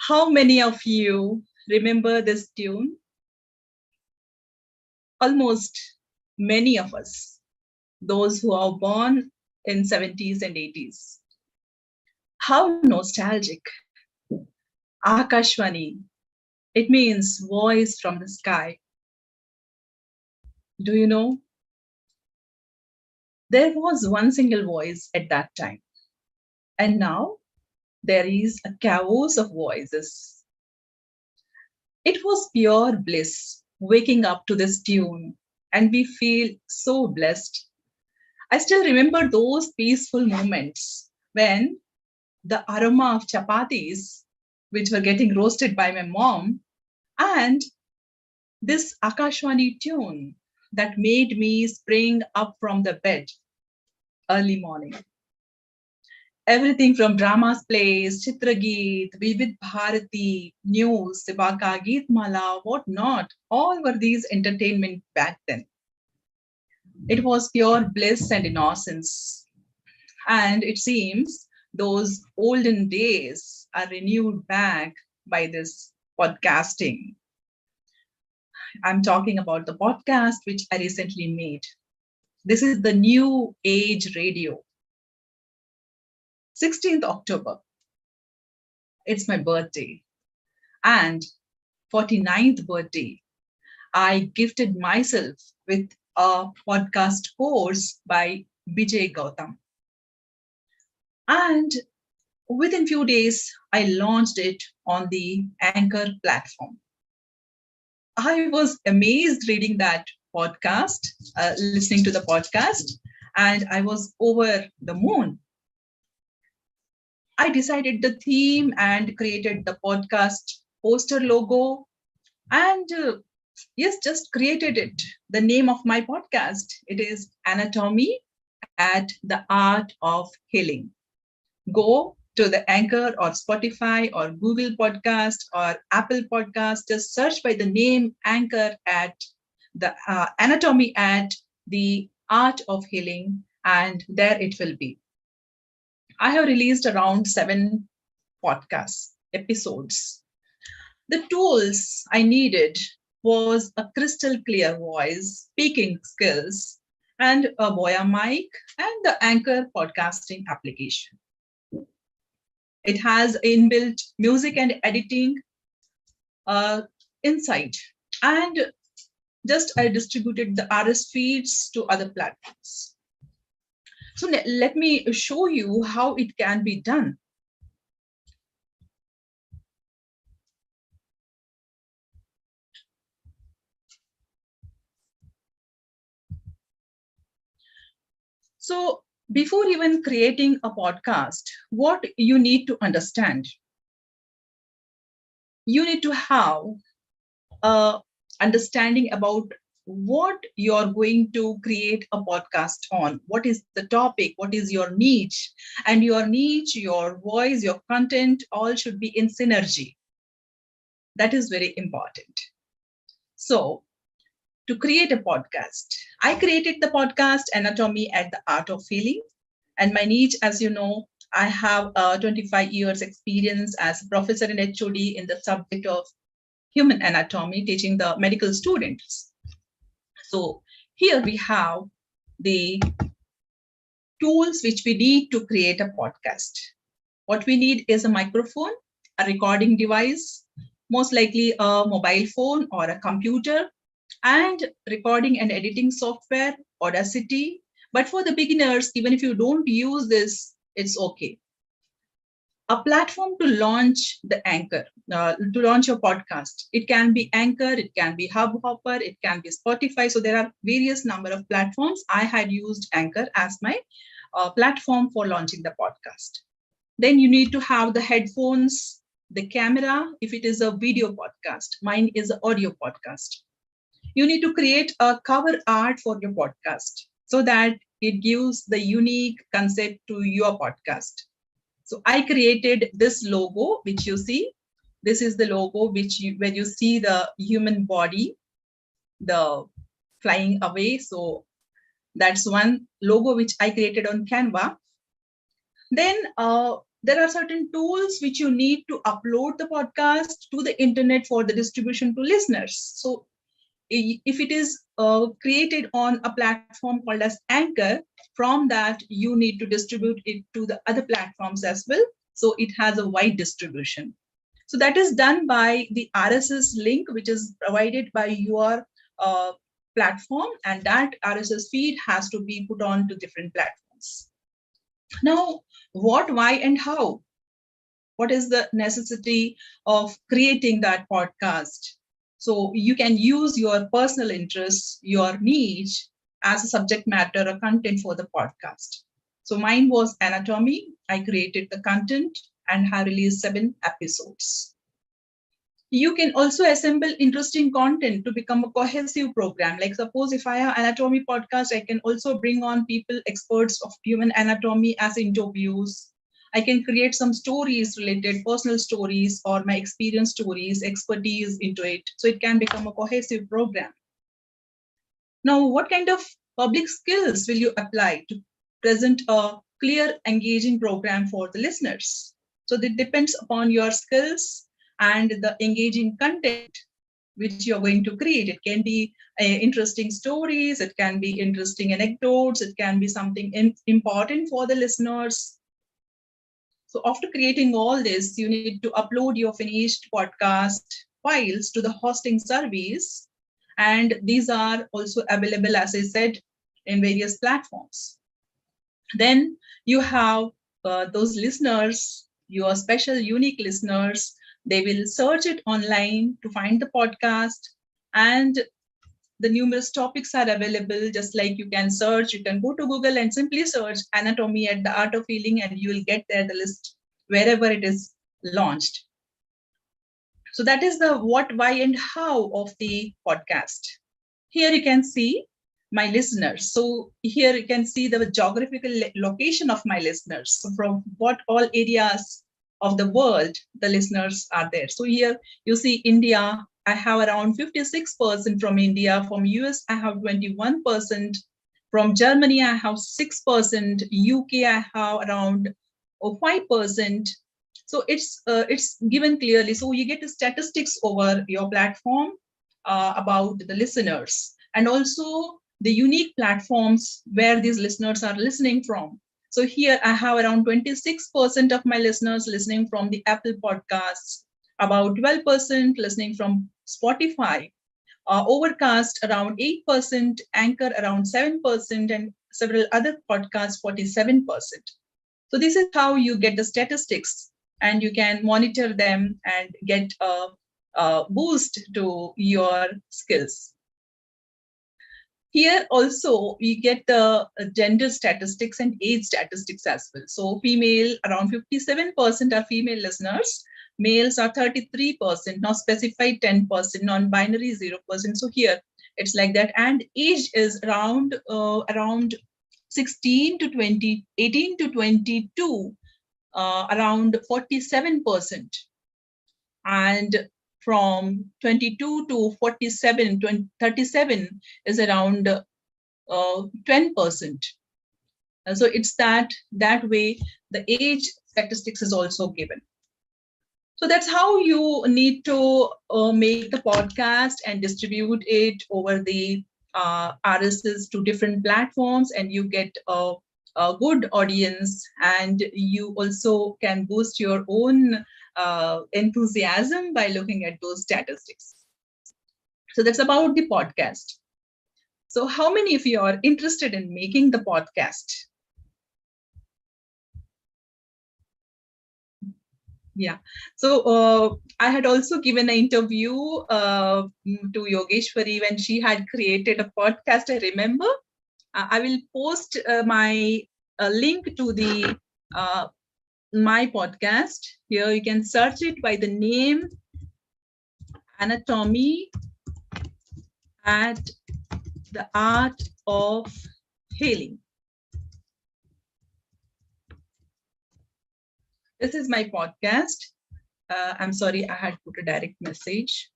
How many of you remember this tune? Almost many of us, those who are born in 70s and 80s. How nostalgic. Akashvani, it means voice from the sky. Do you know? There was one single voice at that time. And now there is a chaos of voices. It was pure bliss waking up to this tune, and we feel so blessed. I still remember those peaceful moments when the aroma of chapatis, which were getting roasted by my mom, and this Akashwani tune that made me spring up from the bed early morning. Everything from dramas plays, Chitrageet, Vivid Bharati, News, Sibaka, Geetmala, what not, all were these entertainment back then. It was pure bliss and innocence. And it seems those olden days are renewed back by this podcasting. I'm talking about the podcast which I recently made. This is the new age radio. 16th October. It's my birthday. And 49th birthday, I gifted myself with a podcast course by Bijay Gautam. And within few days, I launched it on the Anchor platform. I was amazed reading that podcast, listening to the podcast, and I was over the moon. I decided the theme and created the podcast poster logo, and yes, just created it. The name of my podcast, it is Anatomy at the Art of Healing. Go to the Anchor or Spotify or Google Podcast or Apple Podcast, just search by the name Anchor at the Anatomy at the Art of Healing, and there it will be. I have released around 7 podcast episodes. The tools I needed was a crystal clear voice, speaking skills, and a Voya mic and the Anchor podcasting application. It has inbuilt music and editing inside. And just I distributed the RS feeds to other platforms. So let me show you how it can be done. So before even creating a podcast, what you need to understand, you need to have a understanding about what you're going to create a podcast on. What is the topic? What is your niche? And your niche, your voice, your content, all should be in synergy. That is very important. So to create a podcast, I created the podcast Anatomy at the Art of Feeling. And my niche, as you know, I have 25 years experience as a professor and HOD in the subject of human anatomy, teaching the medical students. So here we have the tools which we need to create a podcast. What we need is a microphone, a recording device, most likely a mobile phone or a computer, and recording and editing software, Audacity. But for the beginners, even if you don't use this, it's okay. A platform to launch the Anchor, to launch your podcast. It can be Anchor, it can be Hubhopper, it can be Spotify. So there are various number of platforms. I had used Anchor as my platform for launching the podcast. Then you need to have the headphones, the camera, if it is a video podcast. Mine is an audio podcast. You need to create a cover art for your podcast so that it gives the unique concept to your podcast. So I created this logo, which you see. This is the logo where you see the human body, the flying away. So that's one logo which I created on Canva. Then there are certain tools which you need to upload the podcast to the internet for the distribution to listeners. So if it is created on a platform called as Anchor, from that you need to distribute it to the other platforms as well. So it has a wide distribution. So that is done by the RSS link, which is provided by your platform, and that RSS feed has to be put on to different platforms. Now, what, why, and how? What is the necessity of creating that podcast? So you can use your personal interests, your niche as a subject matter or content for the podcast. So mine was anatomy. I created the content and have released 7 episodes. You can also assemble interesting content to become a cohesive program. Like suppose if I have anatomy podcast, I can also bring on people, experts of human anatomy as interviews. I can create some stories related, personal stories or my experience stories, expertise into it. So it can become a cohesive program. Now, what kind of public skills will you apply to present a clear, engaging program for the listeners? So that depends upon your skills and the engaging content which you're going to create. It can be interesting stories, it can be interesting anecdotes, it can be something important for the listeners. So after creating all this, you need to upload your finished podcast files to the hosting service. And these are also available, as I said, in various platforms. Then you have those listeners, your special unique listeners, they will search it online to find the podcast, and the numerous topics are available. Just like you can search, you can go to Google and simply search anatomy at the Art of Healing, and you will get there the list wherever it is launched. So that is the what, why, and how of the podcast. Here you can see my listeners. So here you can see the geographical location of my listeners. So from what all areas of the world the listeners are there. So here you see India, I have around 56% from India. From US, I have 21%. From Germany, I have 6%. UK, I have around 5%. So it's given clearly. So you get the statistics over your platform about the listeners, and also the unique platforms where these listeners are listening from. So here I have around 26% of my listeners listening from the Apple Podcasts, about 12% listening from Spotify, Overcast around 8%, Anchor around 7%, and several other podcasts 47%. So this is how you get the statistics, and you can monitor them and get a boost to your skills. Here also we get the gender statistics and age statistics as well. So female, around 57% are female listeners. Males are 33%, now specified 10%, non-binary 0%. So here it's like that. And age is around 16 to 20, 18 to 22, around 47%. And from 22 to 47, 37 is around 10%. So it's that way the age statistics is also given. So that's how you need to make the podcast and distribute it over the RSS to different platforms, and you get a good audience, and you also can boost your own enthusiasm by looking at those statistics. So that's about the podcast. So how many of you are interested in making the podcast? Yeah. So I had also given an interview to Yogeshwari when she had created a podcast, I remember. I will post my link to the my podcast. Here you can search it by the name Anatomy at the Art of Healing. This is my podcast. I'm sorry, I had put a direct message.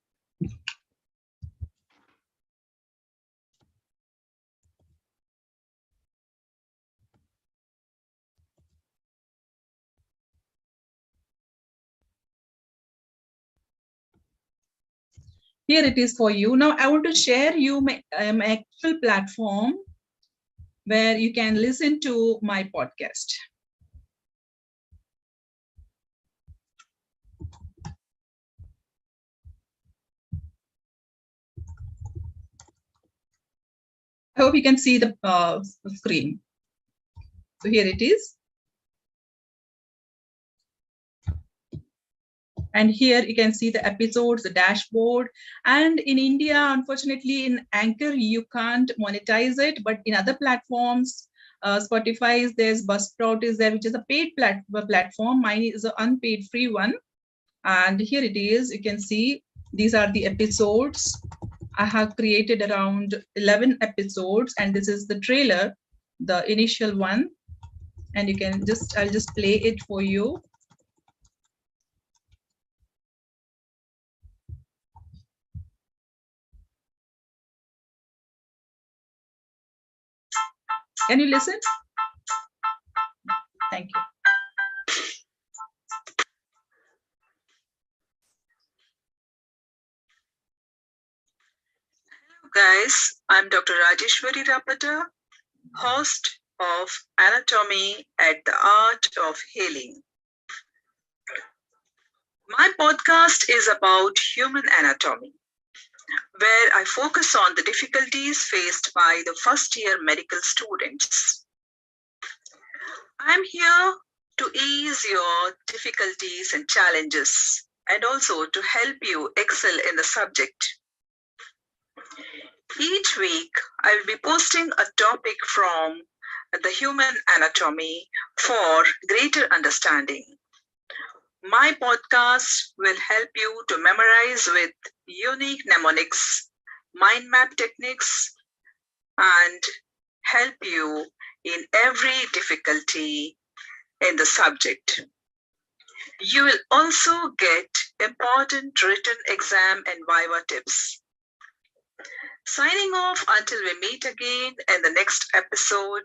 Here it is for you. Now I want to share you my actual platform where you can listen to my podcast. I hope you can see the screen. So here it is. And here you can see the episodes, the dashboard. And in India, unfortunately, in Anchor, you can't monetize it. But in other platforms, Spotify is there, Buzzsprout is there, which is a paid platform. Mine is an unpaid free one. And here it is. You can see these are the episodes. I have created around 11 episodes. And this is the trailer, the initial one. And you can I'll just play it for you. Can you listen? Thank you. Hello guys, I'm Dr. Rajeshwari Rapata, host of Anatomy at the Art of Healing. My podcast is about human anatomy, where I focus on the difficulties faced by the first-year medical students. I'm here to ease your difficulties and challenges, and also to help you excel in the subject. Each week, I will be posting a topic from the human anatomy for greater understanding. My podcast will help you to memorize with unique mnemonics, mind map techniques, and help you in every difficulty in the subject. You will also get important written exam and Viva tips. Signing off until we meet again in the next episode.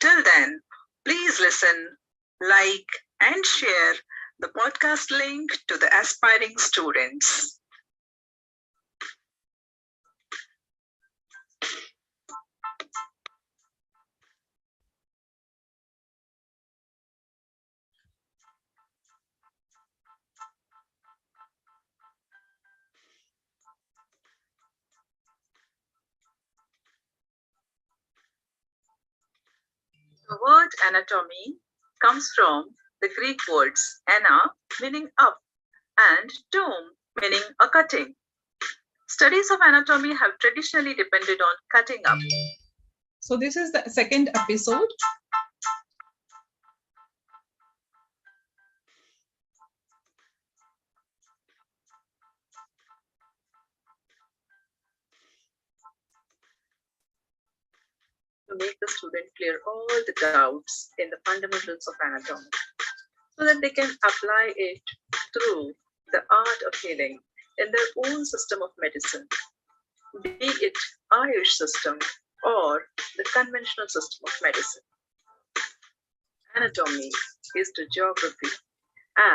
Till then, please listen, like, and share the podcast link to the aspiring students. The word anatomy comes from the Greek words ana, meaning up, and tomb, meaning a cutting. Studies of anatomy have traditionally depended on cutting up. So this is the second episode. To make the student clear all the doubts in the fundamentals of anatomy so that they can apply it through the art of healing in their own system of medicine, be it Irish system or the conventional system of medicine. Anatomy is to geography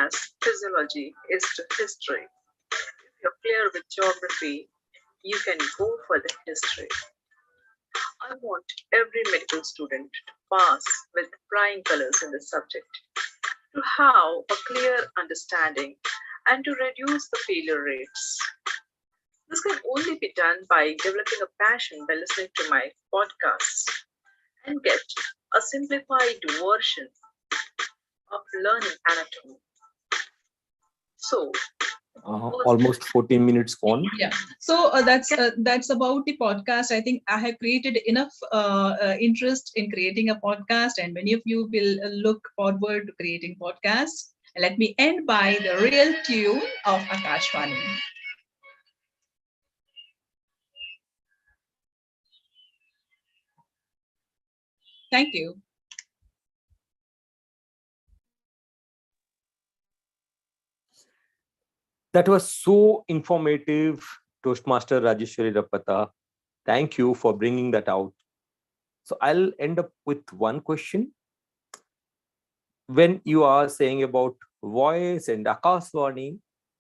as physiology is to history. If you're clear with geography, you can go for the history. I want every medical student to pass with flying colors in this subject, to have a clear understanding and to reduce the failure rates. This can only be done by developing a passion by listening to my podcasts and get a simplified version of learning anatomy. So, almost 14 minutes gone. Yeah. So that's about the podcast. I think I have created enough interest in creating a podcast, and many of you will look forward to creating podcasts. Let me end by the real tune of Akashvani. Thank you. That was so informative, Toastmaster Rajeshwari Rapata. Thank you for bringing that out. So I'll end up with one question. When you are saying about voice and Akashvani,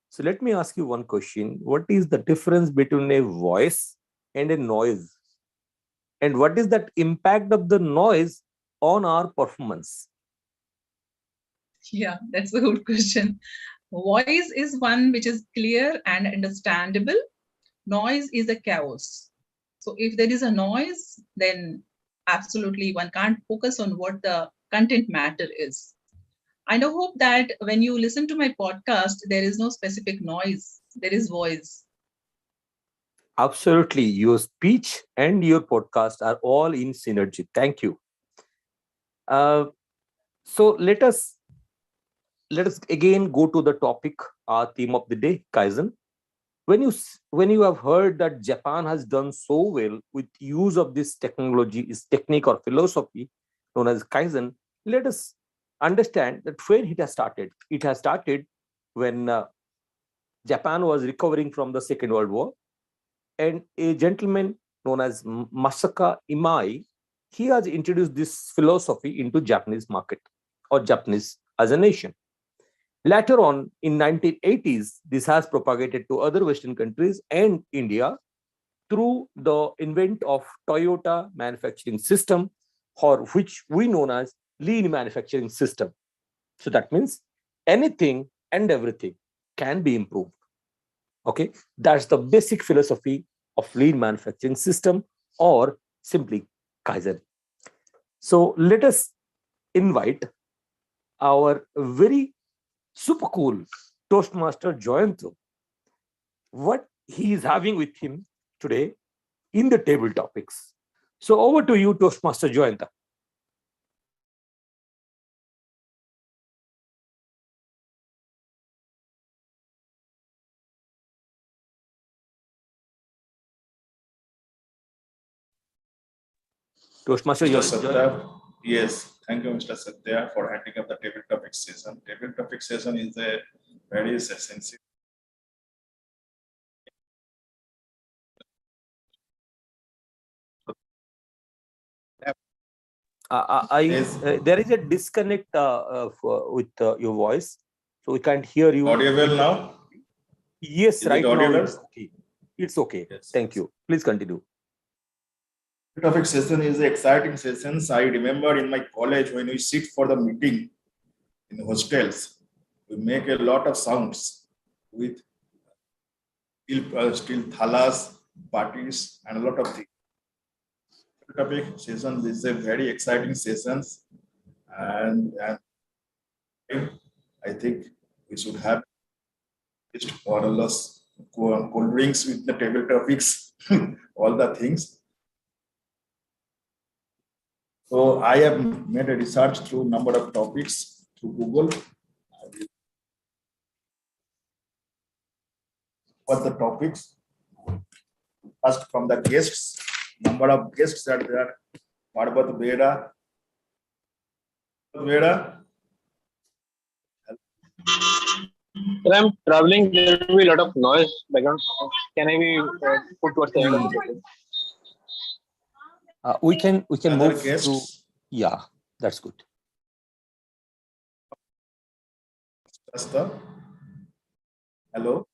so let me ask you one question. What is the difference between a voice and a noise? And what is that impact of the noise on our performance? Yeah, that's a good question. Voice is one which is clear and understandable. Noise is a chaos. So if there is a noise, then absolutely one can't focus on what the content matter is. And I hope that when you listen to my podcast, there is no specific noise, there is voice. Absolutely. Your speech and your podcast are all in synergy. Thank you. So let us again go to the topic, our theme of the day, Kaizen. When you have heard that Japan has done so well with use of this technology, is technique or philosophy known as Kaizen, let us understand that when it has started. It has started when Japan was recovering from the Second World War, and a gentleman known as Masaka Imai, he has introduced this philosophy into Japanese market or Japanese as a nation. Later on, in 1980s, this has propagated to other Western countries and India through the invent of Toyota manufacturing system, or which we know as lean manufacturing system. So that means anything and everything can be improved. Okay, that's the basic philosophy of lean manufacturing system, or simply Kaizen. So let us invite our very super cool Toastmaster Joyanto, what he is having with him today in the table topics. So over to you, Toastmaster Joyanta. Toastmaster Satya, yes, thank you, Mr. Satya, for handing up the table topic session. Table topic session is a very essential. There is a disconnect with your voice. So we can't hear you. Audible now? Yes, Is right it now audible? it's okay. It's okay. Yes. Thank you. Please continue. Topic session is exciting sessions. I remember in my college when we sit for the meeting in hostels, we make a lot of sounds with steel thalas, parties, and a lot of things. Topic session is a very exciting sessions, and I think we should have just less cold drinks with the table topics, all the things. So I have made a research through number of topics through Google. What the topics? First from the guests, number of guests are there. Parvat Veda. Veda. When I'm traveling, there will be a lot of noise background. Can I be put towards the end of the session? We can Other move to, guests. yeah, that's good. Asta. Hello.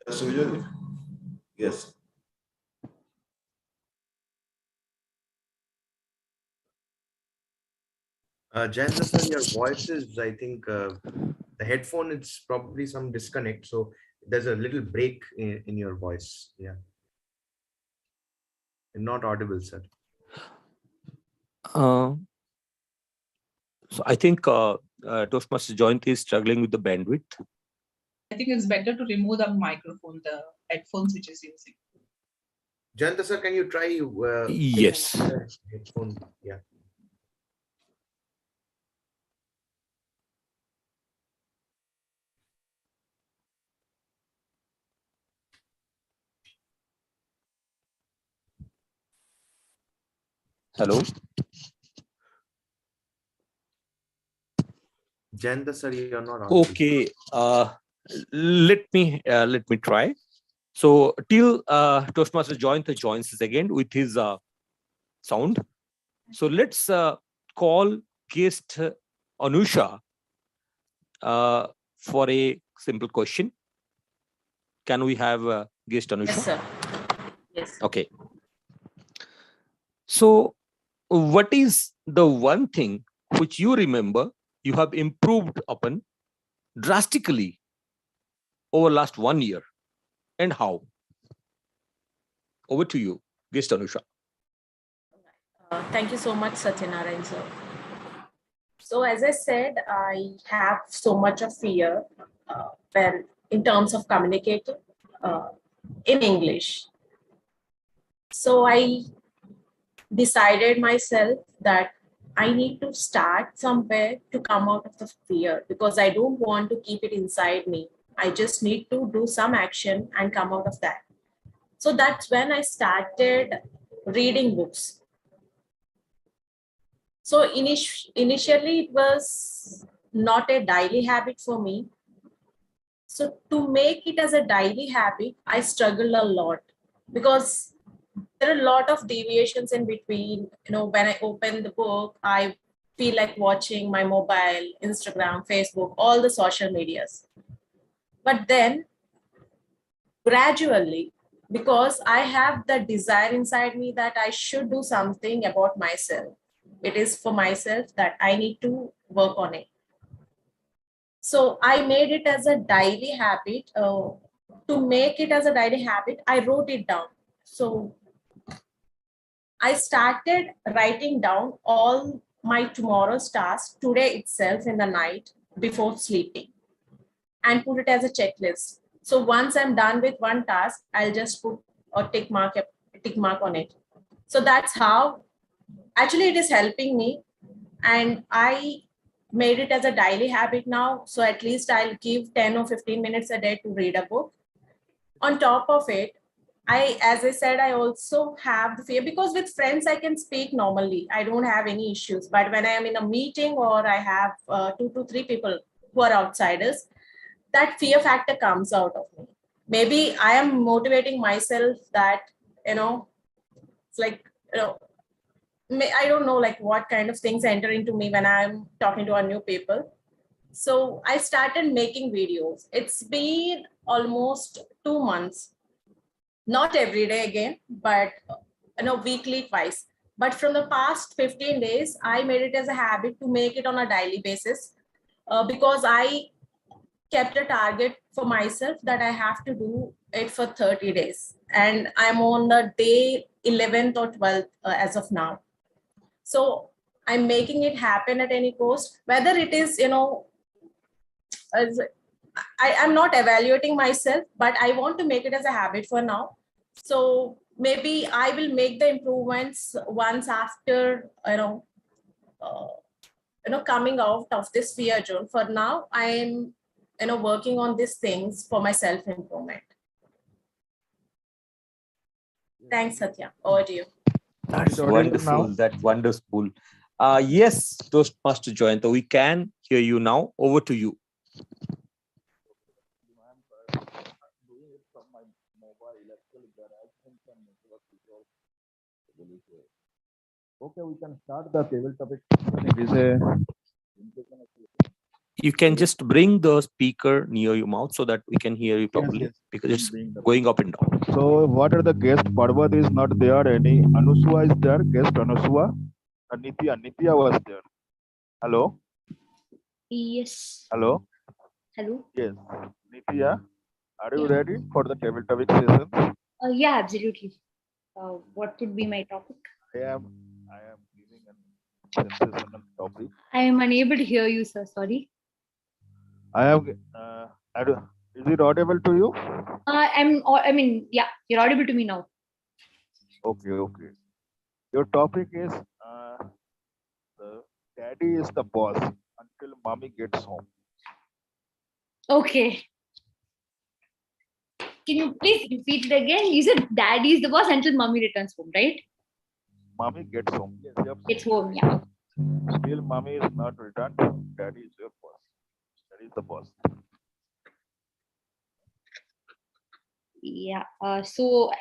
Sujit? Yes. Jayanta sir, your voice is, I think, the headphone, it's probably some disconnect. So there's a little break in your voice. Yeah. You're not audible, sir. So I think Toastmaster Joint is struggling with the bandwidth. I think it's better to remove the microphone, the headphones which is using. Jayanta sir, can you try? Yes. the headphone? Yeah. Hello. Jayanta sir, you're not audible. Okay. Let me try. So till Toastmaster joins us again with his sound. So let's call guest Anusha for a simple question. Can we have guest Anusha? Yes, sir. Yes. Okay. So what is the one thing which you remember you have improved upon drastically over last 1 year, and how? Over to you, guest Anusha. Thank you so much, Satyanarayan sir. So as I said, I have so much of fear when in terms of communicating in English. So I decided myself that I need to start somewhere to come out of the fear, because I don't want to keep it inside me. I just need to do some action and come out of that. So that's when I started reading books. So initially it was not a daily habit for me. So to make it as a daily habit, I struggled a lot, because there are a lot of deviations in between. When I open the book, I feel like watching my mobile, Instagram, Facebook, all the social medias. But then gradually, because I have the desire inside me that I should do something about myself, it is for myself that I need to work on it. So I made it as a daily habit. To make it as a daily habit, I wrote it down. So I started writing down all my tomorrow's tasks today itself in the night before sleeping, and put it as a checklist. So once I'm done with one task, I'll just put a tick mark on it. So that's how actually it is helping me. And I made it as a daily habit now. So at least I'll give 10 or 15 minutes a day to read a book. On top of it, as I said, I also have the fear because with friends, I can speak normally. I don't have any issues. But when I am in a meeting or I have 2 to 3 people who are outsiders, that fear factor comes out of me. Maybe I am motivating myself that, it's like, I don't know like what kind of things enter into me when I'm talking to a new people. So I started making videos. It's been almost 2 months, not every day again, but weekly twice. But from the past 15 days, I made it as a habit to make it on a daily basis because I kept a target for myself that I have to do it for 30 days. And I'm on the day 11th or 12th as of now. So I'm making it happen at any cost, whether it is, as I'm not evaluating myself, but I want to make it as a habit for now. So maybe I will make the improvements once after, coming out of this fear zone. For now, I'm, working on these things for my self-improvement. Thanks, Satya. Over to you. That's wonderful. That's wonderful. Yes, Toastmaster Joyanta, we can hear you now. Over to you. Okay, we can start the table topic. It is a You can just bring the speaker near your mouth so that we can hear you properly, because it's going up and down. So what are the guests? Parvat is not there. Any Anusua is there? Guest Anusua? Nitya was there. Hello? Yes. Hello? Hello. Yes. Nitya, are you ready for the table topic session? Yeah, absolutely. What would be my topic? I am giving a sensational topic. I am unable to hear you, sir. Sorry. Is it audible to you? Yeah, you're audible to me now. Okay. Your topic is the daddy is the boss until mommy gets home. Okay. Can you please repeat it again? You said daddy is the boss until mommy returns home, right? Mommy gets home. Yes, it's home, yeah. Still mommy is not returned. Daddy is your boss. Daddy is the boss. Yeah. So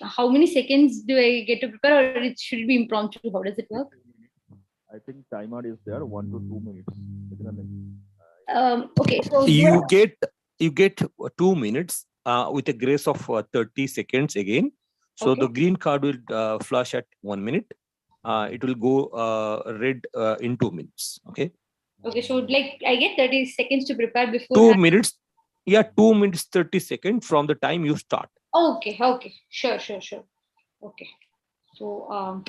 how many seconds do I get to prepare, or it should be impromptu? How does it work? I think timer is there, 1 to 2 minutes. Okay. So you get 2 minutes with a grace of 30 seconds again. So Okay. the green card will flash at 1 minute. It will go red in 2 minutes. Okay. Okay. So like I get 30 seconds to prepare before. 2 minutes. Yeah, 2 minutes 30 seconds from the time you start. Okay. Sure. Okay. So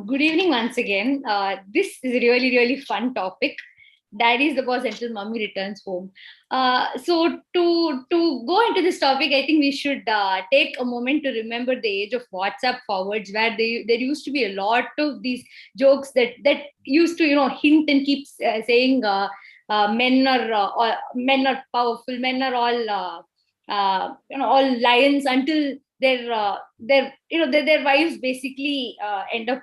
good evening once again. This is a really fun topic. Daddy is the boss until mommy returns home. So to go into this topic, I think we should take a moment to remember the age of WhatsApp forwards, where there used to be a lot of these jokes that used to hint and keep saying men are powerful, men are all all lions, until their wives basically end up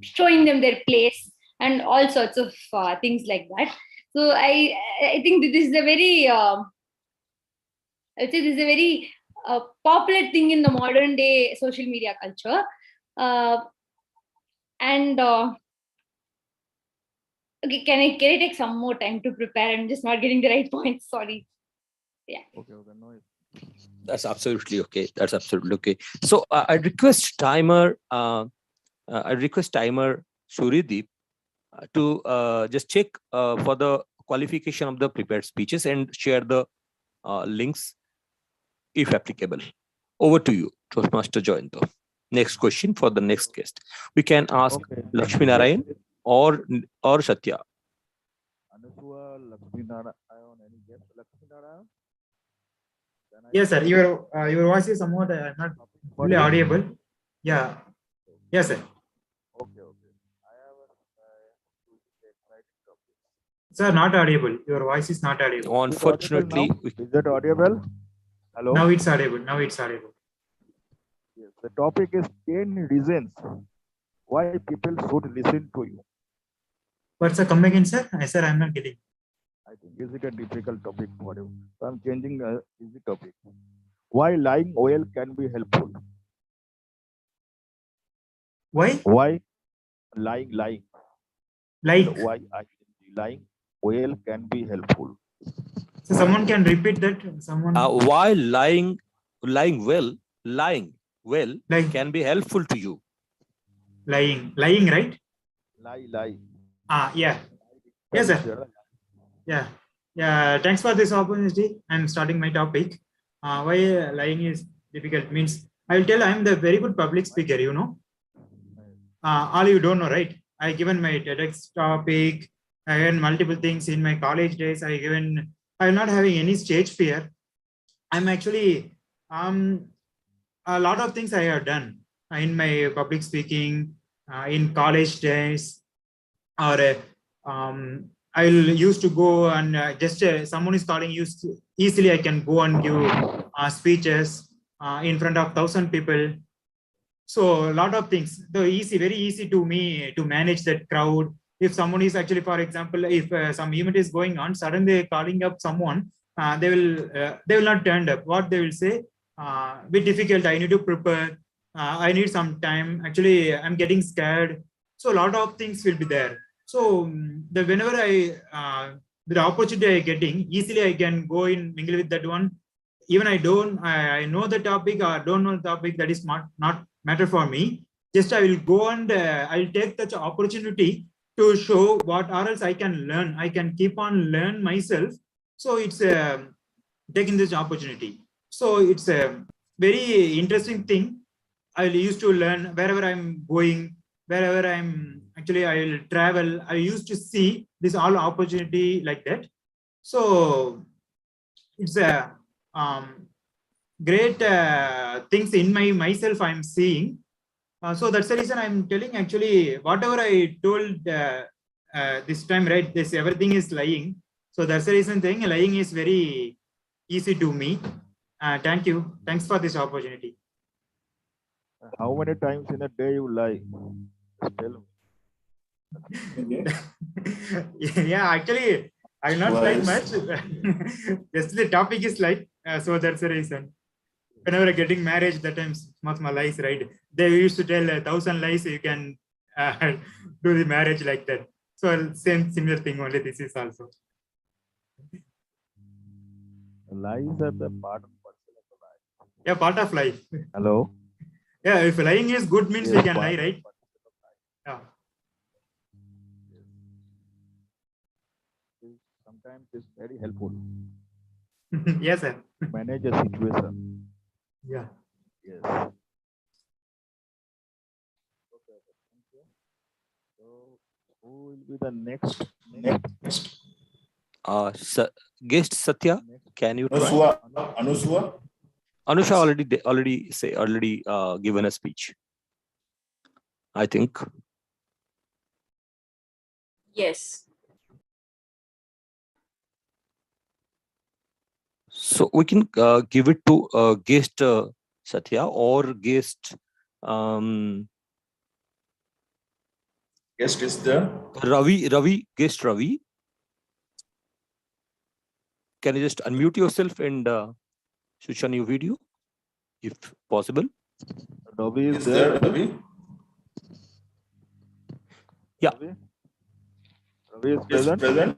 showing them their place and all sorts of things like that. So I think this is a very popular thing in the modern day social media culture, and okay, can I take some more time to prepare? I'm just not getting the right points. Sorry. Yeah. Okay, no. That's absolutely okay. So I request timer Suryadeep to just check for the qualification of the prepared speeches and share the links if applicable. Over to you, Toastmaster Joyanta. Next question for the next guest. We can ask Lakshmi Narayan or Satya. Anusua, Lakshmi Narayan, any guest? Lakshmi Narayan? Yes, sir. Your voice is somewhat not fully audible. Yeah. Yes, sir. Okay. I have a exciting topic. Sir, not audible. Your voice is not audible. Unfortunately, Is that audible? Hello? Now it's audible. Now it's audible. Yes. The topic is 10 reasons why people should listen to you. What's the come again, sir? Sir, I'm not getting. I think is it a difficult topic for you? So I'm changing easy topic. Why lying well can be helpful. Why? Why lying? Like. Why lying well can be helpful. So someone can repeat that. Someone. Why lying well can be helpful to you. Lying, right? Lie. Yeah. Yes, sir. Yeah. Thanks for this opportunity. I'm starting my topic. Why lying is difficult means I'll tell I'm the very good public speaker. You know. All you don't know, right? I given my TEDx topic. I given multiple things in my college days. I'm not having any stage fear. I'm actually a lot of things I have done in my public speaking in college days, or I used to go and just someone is calling you easily. I can go and give speeches in front of 1,000 people. So a lot of things. Very easy to me to manage that crowd. If someone is actually, for example, if some event is going on, suddenly calling up someone, they will not turn up. What they will say, bit difficult. I need to prepare. I need some time. Actually, I'm getting scared. So a lot of things will be there. So whenever the opportunity I getting, easily I can go in mingle with that one. Even I know the topic or don't know the topic, that is not matter for me. Just I will go and I'll take that opportunity to show what or else I can learn. I can keep on learn myself. So it's taking this opportunity. So it's a very interesting thing. I used to learn wherever I'm going, wherever I will travel. I used to see this all opportunity like that. So it's a great things in myself I'm seeing. So that's the reason I'm telling, actually, whatever I told this time, right? This everything is lying. So that's the reason saying lying is very easy to me. Thank you. Thanks for this opportunity. How many times in a day you lie? Just tell me. Yeah, actually, I not like much. Just the topic is like, so that's the reason. Whenever getting married, that time much my lies, right? They used to tell 1,000 lies you can do the marriage like that. So similar thing, only this is also. Lies are the part of life. Yeah, part of life. Hello. Yeah, if lying is good, means we can lie, right? Yeah. Sometimes it's very helpful. Yes, sir. Manage a situation. Yeah. Yes. So who will be the next? Guest Satya, can you try? Anusha already given a speech, I think. Yes. So we can give it to guest Satya or guest. Guest is there. Ravi, guest Ravi. Can you just unmute yourself and switch on your video, if possible? Ravi is there. Ravi? Yeah. Ravi is present.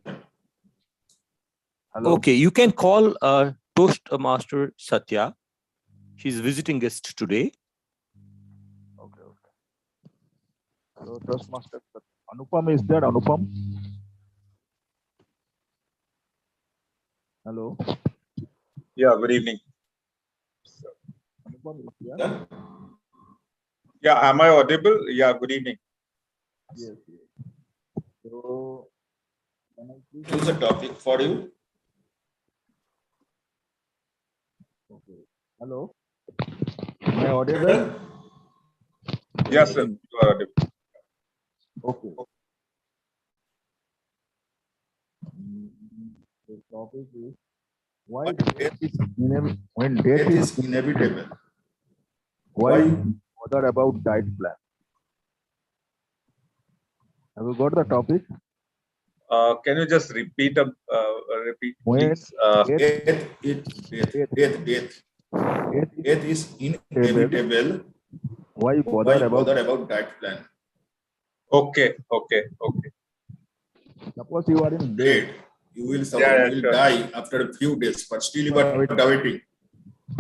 Hello. Okay, you can call Toastmaster Satya. She's visiting guest today. Okay. So Toastmaster Anupam is there. Anupam. Hello. Yeah, good evening. Anupam is there. Yeah, am I audible? Yeah, good evening. Yes. So, can I please Choose a topic for you. Okay. Hello. Am I audible? Yes, sir. You are audible. Okay. The topic is why death is inevitable. When death is inevitable, why bother about diet plan? Have you got the topic? Can you just repeat, repeat, When please? Death is inevitable. Why Why bother bother about? about diet plan? Okay. Suppose you are in bed. You will Yeah, you will sure. die after a few days, but still you are doubting.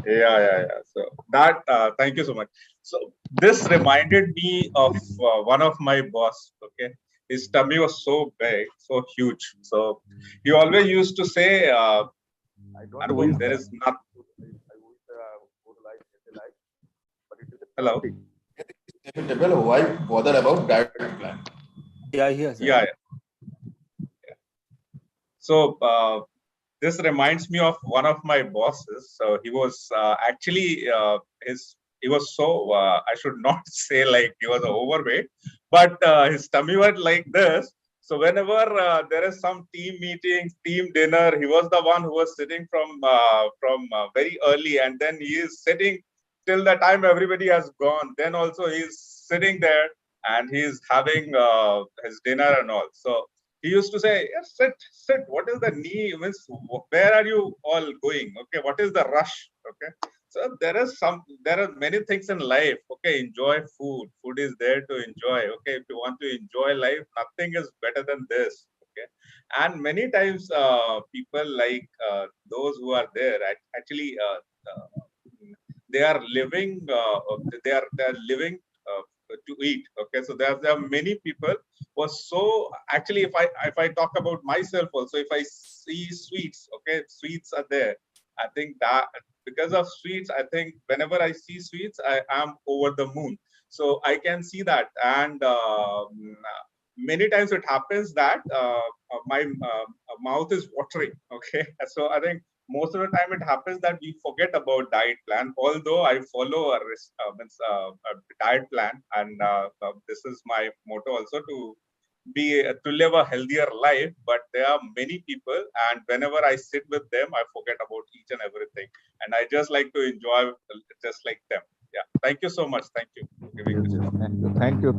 Yeah. So that, thank you so much. So this reminded me of one of my boss. Okay, his tummy was so big, so huge. So he always used to say, I don't Anupam, wish there is not. I wish good life, healthy life, but it is a Hello. topic. Inevitable. Why bother about diet plan? Yeah, yes. Yeah. So this reminds me of one of my bosses. So he was actually he was so I should not say like he was overweight, but his tummy was like this. So whenever there is some team meeting, team dinner, he was the one who was sitting from very early, and then he is sitting till the time everybody has gone. Then also he is sitting there and he is having his dinner and all. So he used to say, yes, sit. What is the need? Means, where are you all going? Okay, what is the rush? Okay, so there are many things in life. Okay, enjoy food. Food is there to enjoy. Okay, if you want to enjoy life, nothing is better than this. Okay, and many times people like those who are there actually they are living. They are living to eat. Okay, so there are many people was so actually if I talk about myself also, if I see sweets, okay, sweets are there. I think that because of sweets, I think whenever I see sweets, I am over the moon. So I can see that, and many times it happens that my mouth is watering. Okay, so I think most of the time it happens that we forget about diet plan, although I follow a diet plan, and this is my motto also to live a healthier life. But there are many people, and whenever I sit with them, I forget about each and everything, and I just like to enjoy just like them. Yeah, thank you so much. Thank you for giving this. Thank you.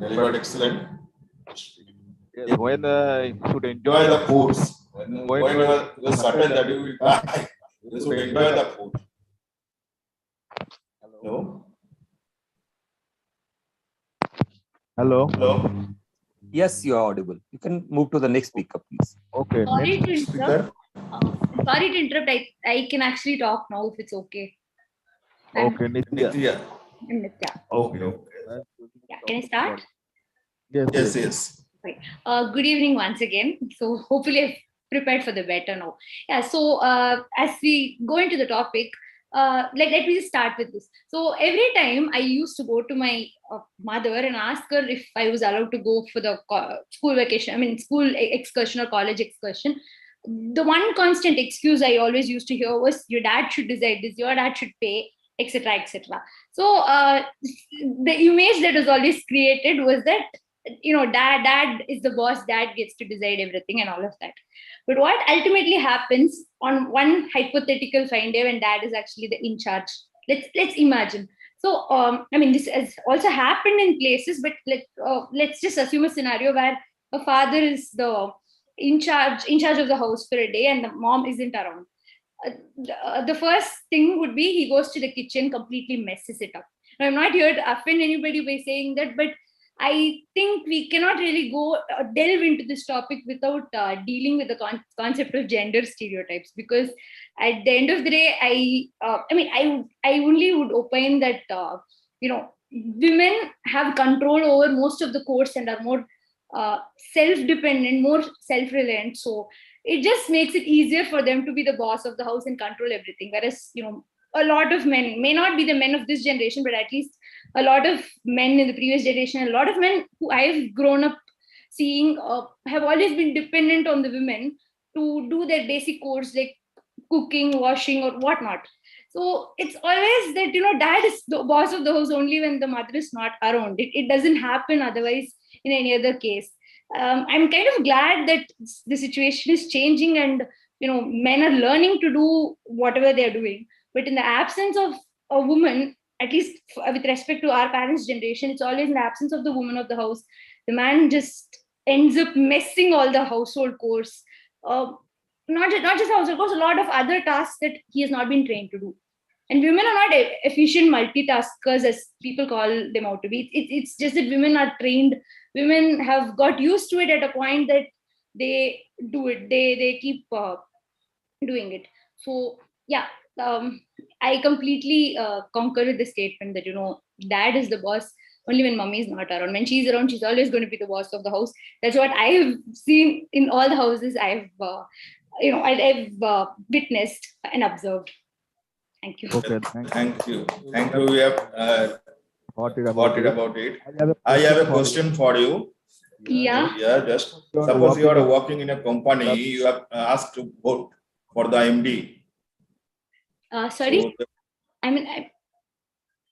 Delivered excellent. Yes, when you should Enjoy enjoy the foods. When you are certain that you will die, you should enjoy the food. Hello. Hello. Yes, you are audible. You can move to the next speaker, please. Okay. Sorry to Next interrupt. Sorry to interrupt. I can actually talk now if it's okay. Okay, Nitya. Nitya. Okay. Yeah, can I start? Yes. Right. Good evening once again. So hopefully I've prepared for the better now. Yeah. So as we go into the topic, let me just start with this. So every time I used to go to my mother and ask her if I was allowed to go for the school vacation, school excursion or college excursion. The one constant excuse I always used to hear was, your dad should decide this, your dad should pay, etc., etc. So the image that was always created was that, dad is the boss, dad gets to decide everything and all of that. But what ultimately happens on one hypothetical fine day when dad is actually the in charge? Let's imagine. So this has also happened in places, but let's just assume a scenario where a father is the in charge of the house for a day and the mom isn't around. The first thing would be he goes to the kitchen, completely messes it up. Now, I'm not here to offend anybody by saying that, but I think we cannot really go delve into this topic without dealing with the concept of gender stereotypes, because at the end of the day, I only would opine that women have control over most of the course and are more self-dependent, more self-reliant. So it just makes it easier for them to be the boss of the house and control everything. Whereas, a lot of men, may not be the men of this generation, but at least a lot of men in the previous generation, a lot of men who I've grown up seeing have always been dependent on the women to do their basic chores like cooking, washing, or whatnot. So it's always that, dad is the boss of the house only when the mother is not around. It doesn't happen otherwise in any other case. I'm kind of glad that the situation is changing, and men are learning to do whatever they're doing. But in the absence of a woman, at least with respect to our parents' generation, it's always in the absence of the woman of the house, the man just ends up messing all the household chores. Not just household chores, a lot of other tasks that he has not been trained to do. And women are not efficient multitaskers as people call them out to be. It's just that women are trained. Women have got used to it at a point that they do it. They keep doing it. So yeah, I completely concur with the statement that dad is the boss only when mommy is not around. When she's around, she's always going to be the boss of the house. That's what I have seen in all the houses I've witnessed and observed. Thank you. Okay, Thank you. Thank you. We have got it about it. I have a question for you. Yeah. Yeah, just suppose you are working in a company, you have asked to vote for the MD. Sorry? So, I mean,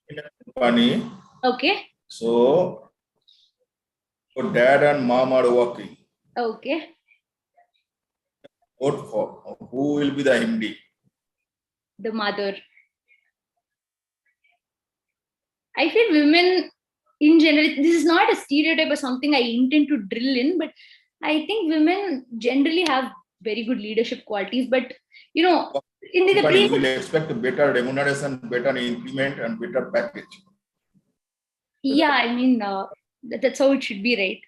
in a company. Okay. So, your dad and mom are working. Okay. Vote for who will be the MD? The mother. I feel women in general, this is not a stereotype or something I intend to drill in, but I think women generally have very good leadership qualities. But in the previous, you will expect better remuneration, better increment, and better package. Yeah, I mean that's how it should be, right?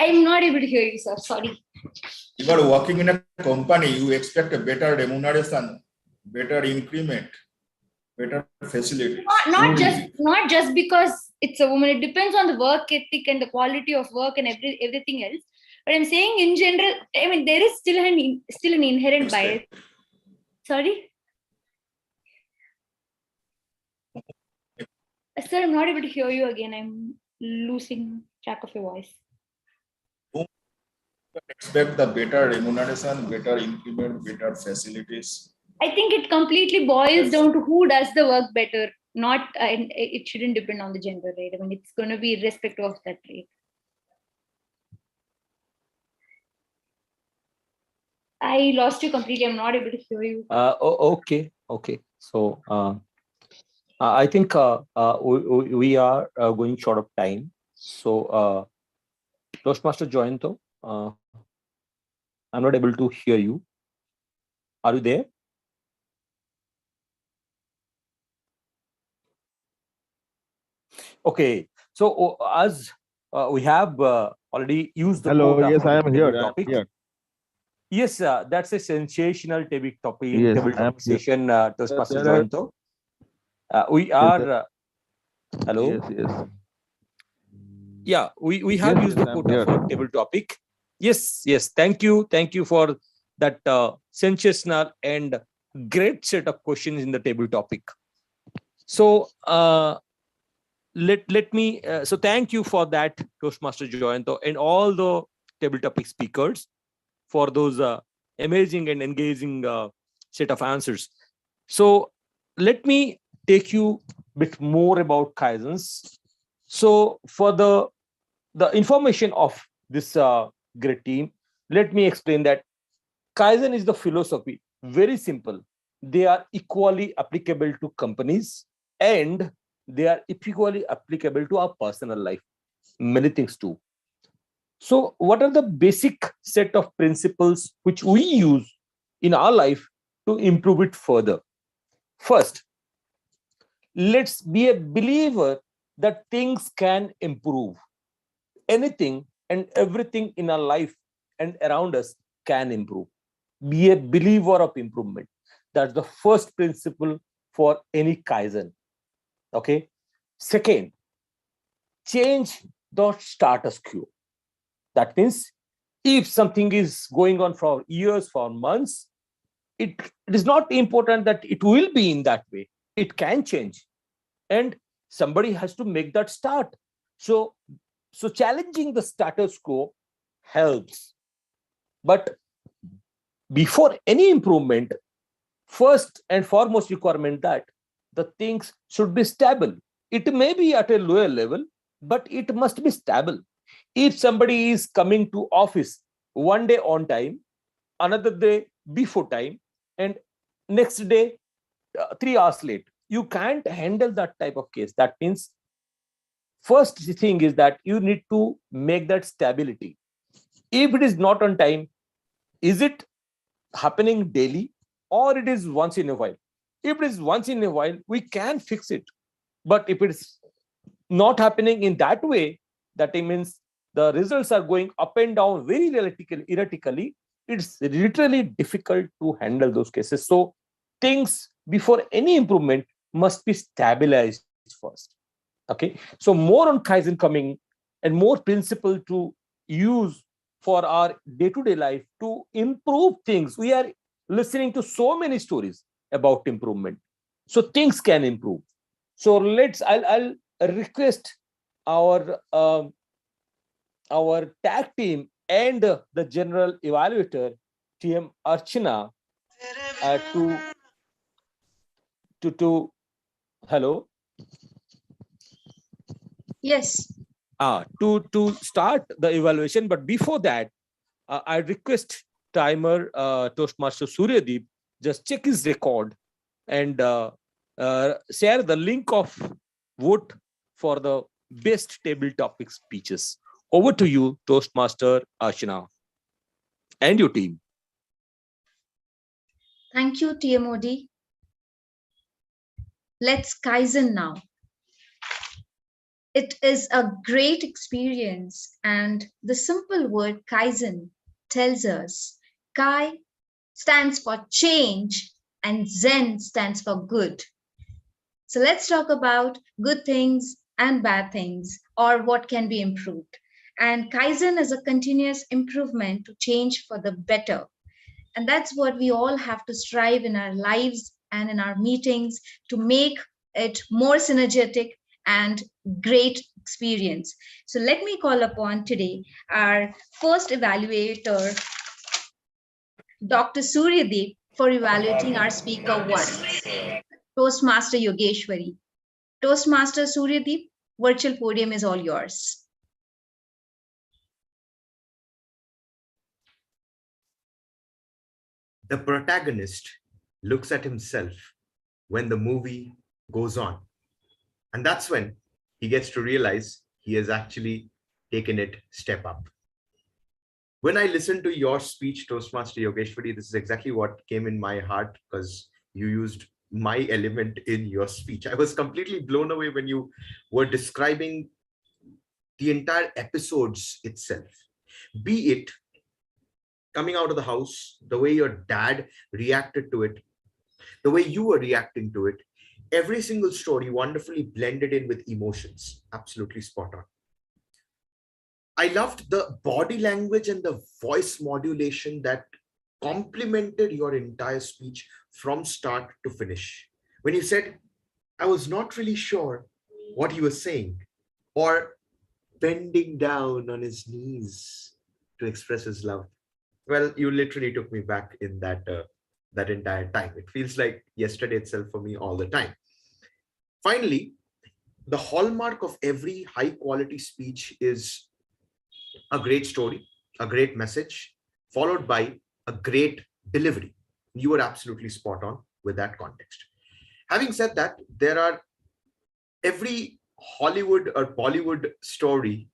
I'm not able to hear you, sir. Sorry. You are working in a company, you expect a better remuneration, better increment, better facility. Not just because it's a woman. It depends on the work ethic and the quality of work and everything else. But I'm saying in general, I mean, there is still an inherent bias. Sorry? Sir, I'm not able to hear you again. I'm losing track of your voice. Expect the better remuneration, better increment, better facilities. I think it completely boils down to who does the work better. Not, it shouldn't depend on the gender, right? I mean, it's going to be irrespective of that, right? I lost you completely. I'm not able to hear you. Okay. So I think we are going short of time. So Toastmaster Joyanto, I'm not able to hear you. Are you there? Okay. So as we have already used the Hello. Yes, I am here. topic. Yes, that's a sensational topic. Yes, table topic session. Toastmaster Joyanto. We are. Hello. Yes. Yeah, we have used the quota for table topic. Yes. Thank you for that sensational and great set of questions in the table topic. So let me so thank you for that, Toastmaster Joyanto, and all the table topic speakers for those amazing and engaging set of answers. So let me take you a bit more about Kaizens. So for the information of this great team, let me explain that Kaizen is the philosophy. Very simple. They are equally applicable to companies and they are equally applicable to our personal life. Many things too. So what are the basic set of principles which we use in our life to improve it further? First, let's be a believer that things can improve. Anything and everything in our life and around us can improve. Be a believer of improvement. That's the first principle for any Kaizen. Okay. Second, change the status quo. That means if something is going on for years, for months, it is not important that it will be in that way. It can change. And somebody has to make that start. So challenging the status quo helps. But before any improvement, first and foremost requirement that the things should be stable. It may be at a lower level, but it must be stable. If somebody is coming to office one day on time, another day before time, and next day 3 hours late, you can't handle that type of case. That means first thing is that you need to make that stability. If it is not on time, is it happening daily or it is once in a while? If it is once in a while, we can fix it. But if it's not happening in that way, that means the results are going up and down very erratically. It's literally difficult to handle those cases. So things before any improvement must be stabilized first. Okay, so more on Kaizen coming and more principle to use for our day-to-day life to improve things. We are listening to so many stories about improvement, so things can improve. So I'll request our tag team and the general evaluator, TM Archana, to hello. Yes. To start the evaluation, but before that, I request timer Toastmaster Suryadeep just check his record and share the link of vote for the best table topic speeches. Over to you, Toastmaster Archana, and your team. Thank you, TMOD. Let's Kaizen now. It is a great experience, and the simple word Kaizen tells us Kai stands for change and Zen stands for good. So let's talk about good things and bad things, or what can be improved. And Kaizen is a continuous improvement to change for the better. And that's what we all have to strive in our lives and in our meetings to make it more synergetic and great experience. So let me call upon today our first evaluator, Dr. Suryadeep, for evaluating our speaker one, Toastmaster Yogeshwari. Toastmaster Suryadeep, virtual podium is all yours. The protagonist looks at himself when the movie goes on. And that's when he gets to realize he has actually taken it step up. When I listened to your speech, Toastmaster Yogeshwari, this is exactly what came in my heart, because you used my element in your speech. I was completely blown away when you were describing the entire episodes itself, be it coming out of the house, the way your dad reacted to it, the way you were reacting to it. Every single story wonderfully blended in with emotions. Absolutely spot on. I loved the body language and the voice modulation that complemented your entire speech from start to finish. When you said, I was not really sure what he was saying, or bending down on his knees to express his love. Well, you literally took me back in that entire time. It feels like yesterday itself for me all the time. Finally, the hallmark of every high quality speech is a great story, a great message, followed by a great delivery. You were absolutely spot on with that context. Having said that, every Hollywood or Bollywood story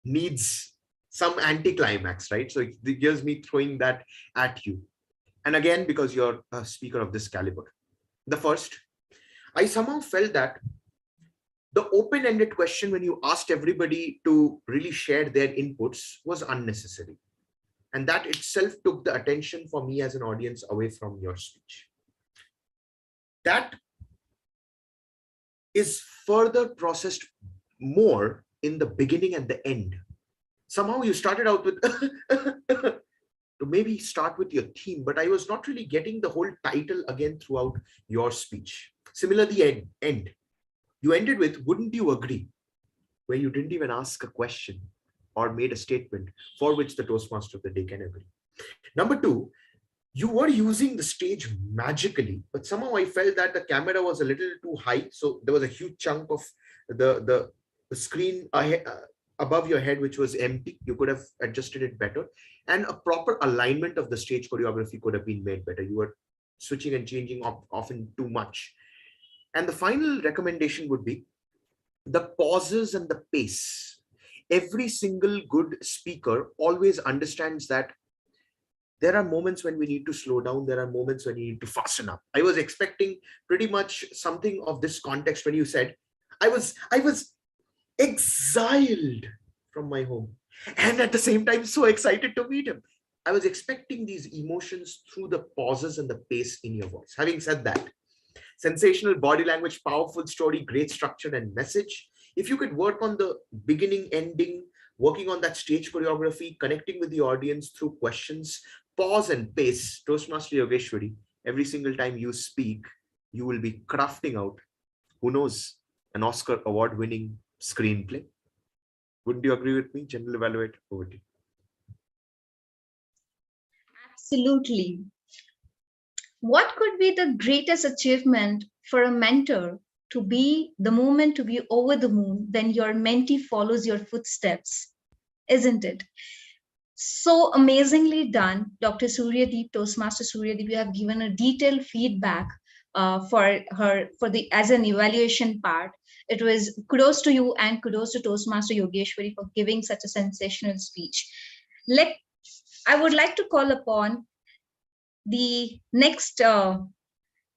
needs some anticlimax, right? So it gives me throwing that at you. And again, because you're a speaker of this caliber. The first, I somehow felt that the open-ended question when you asked everybody to really share their inputs was unnecessary. And that itself took the attention for me as an audience away from your speech. That is further processed more in the beginning and the end. Somehow you started out with to maybe start with your theme, but I was not really getting the whole title again throughout your speech. Similarly, end. You ended with, wouldn't you agree? Where you didn't even ask a question or made a statement for which the Toastmaster of the day can agree. Number two, you were using the stage magically, but somehow I felt that the camera was a little too high. So there was a huge chunk of the screen above your head, which was empty. You could have adjusted it better. And a proper alignment of the stage choreography could have been made better. You were switching and changing often too much. And the final recommendation would be the pauses and the pace. Every single good speaker always understands that there are moments when we need to slow down. There are moments when you need to fasten up. I was expecting pretty much something of this context when you said, I was exiled from my home. And at the same time, so excited to meet him. I was expecting these emotions through the pauses and the pace in your voice. Having said that, sensational body language, powerful story, great structure and message. If you could work on the beginning, ending, working on that stage choreography, connecting with the audience through questions, pause and pace, Toastmaster Yogeshwari, every single time you speak, you will be crafting out, who knows, an Oscar award-winning screenplay. Wouldn't you agree with me? General Evaluator, over to you. Absolutely. What could be the greatest achievement for a mentor to be the moment to be over the moon, then your mentee follows your footsteps, isn't it? So amazingly done, Dr. Suryadeep, Toastmaster Suryadeep. You have given a detailed feedback for as an evaluation part. It was kudos to you and kudos to Toastmaster Yogeshwari for giving such a sensational speech. I would like to call upon the next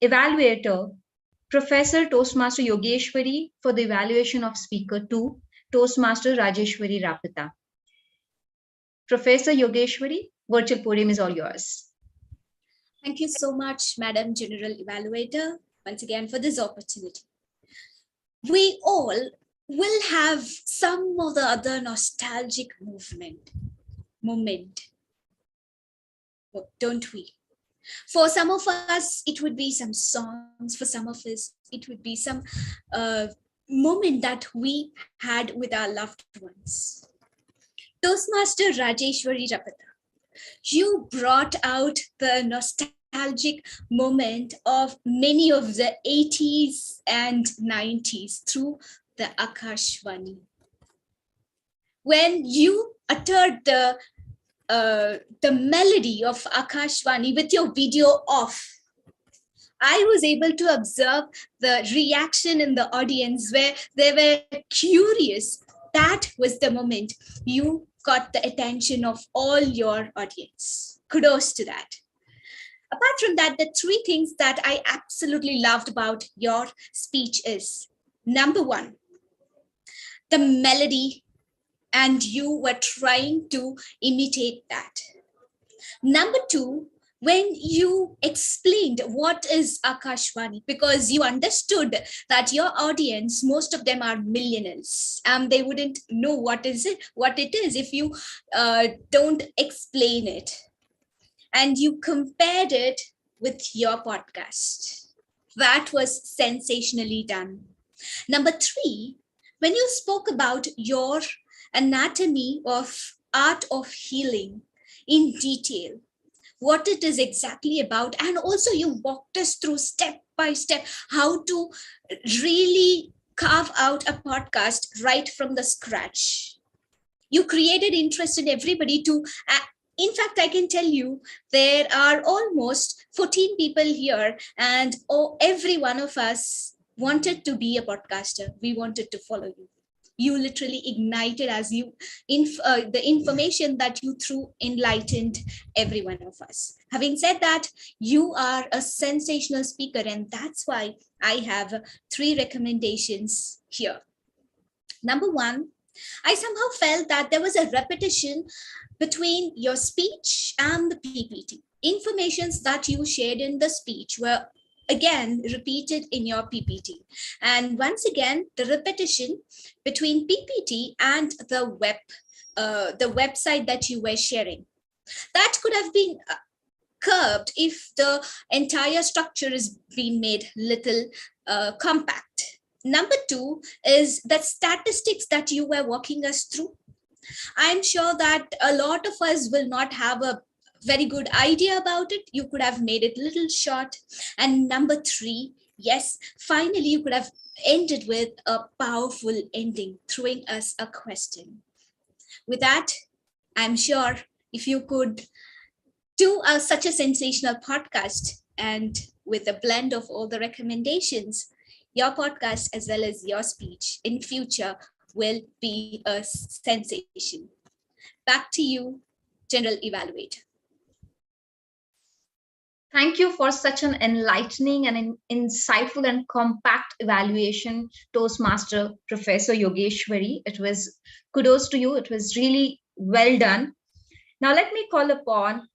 evaluator, Professor Toastmaster Yogeshwari, for the evaluation of Speaker 2, Toastmaster Rajeshwari Rapata. Professor Yogeshwari, virtual podium is all yours. Thank you so much, Madam General Evaluator, once again for this opportunity. We all will have some of the other nostalgic moment, don't we? For some of us, it would be some songs. For some of us, it would be some moment that we had with our loved ones. Toastmaster Rajeshwari Rapata, you brought out the nostalgic moment of many of the 80s and 90s through the Akashvani. When you uttered the melody of Akashvani with your video off, I was able to observe the reaction in the audience where they were curious. That was the moment you got the attention of all your audience. Kudos to that. Apart from that, the three things that I absolutely loved about your speech is, number one, the melody, and you were trying to imitate that. Number two, when you explained what is Akashvani, because you understood that your audience, most of them are millennials, and they wouldn't know what it is if you don't explain it. And you compared it with your podcast. That was sensationally done. Number three, when you spoke about your anatomy of art of healing in detail, what it is exactly about, and also you walked us through step by step how to really carve out a podcast right from the scratch. You created interest in everybody to, in fact, I can tell you there are almost 14 people here, and every one of us wanted to be a podcaster. We wanted to follow you. You literally ignited as you, the information that you threw enlightened every one of us. Having said that, you are a sensational speaker, and that's why I have 3 recommendations here. Number one, I somehow felt that there was a repetition between your speech and the PPT. Informations that you shared in the speech were again repeated in your PPT. And once again, the repetition between PPT and the website that you were sharing. That could have been curbed if the entire structure is being made little compact. Number 2 is the statistics that you were walking us through. I'm sure that a lot of us will not have a very good idea about it, you could have made it a little short. And number 3, yes, finally you could have ended with a powerful ending, throwing us a question. With that, I'm sure if you could do such a sensational podcast and with a blend of all the recommendations, your podcast as well as your speech in future will be a sensation. Back to you, General Evaluator. Thank you for such an enlightening and insightful and compact evaluation, Toastmaster Professor Yogeshwari. It was kudos to you. It was really well done. Now let me call upon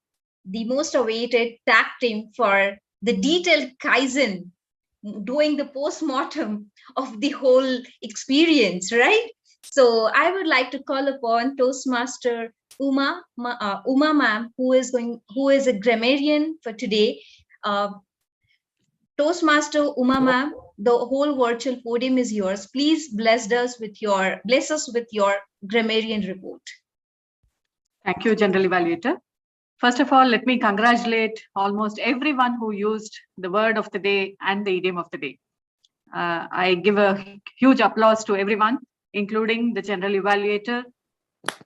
the most awaited tag team for the detailed Kaizen, doing the post-mortem of the whole experience, right? So I would like to call upon Toastmaster Uma ma'am, who is a grammarian for today. Toastmaster Uma ma'am, the whole virtual podium is yours. Please bless us with your grammarian report. Thank you, General Evaluator. First of all, let me congratulate almost everyone who used the word of the day and the idiom of the day. I give a huge applause to everyone, including the General Evaluator,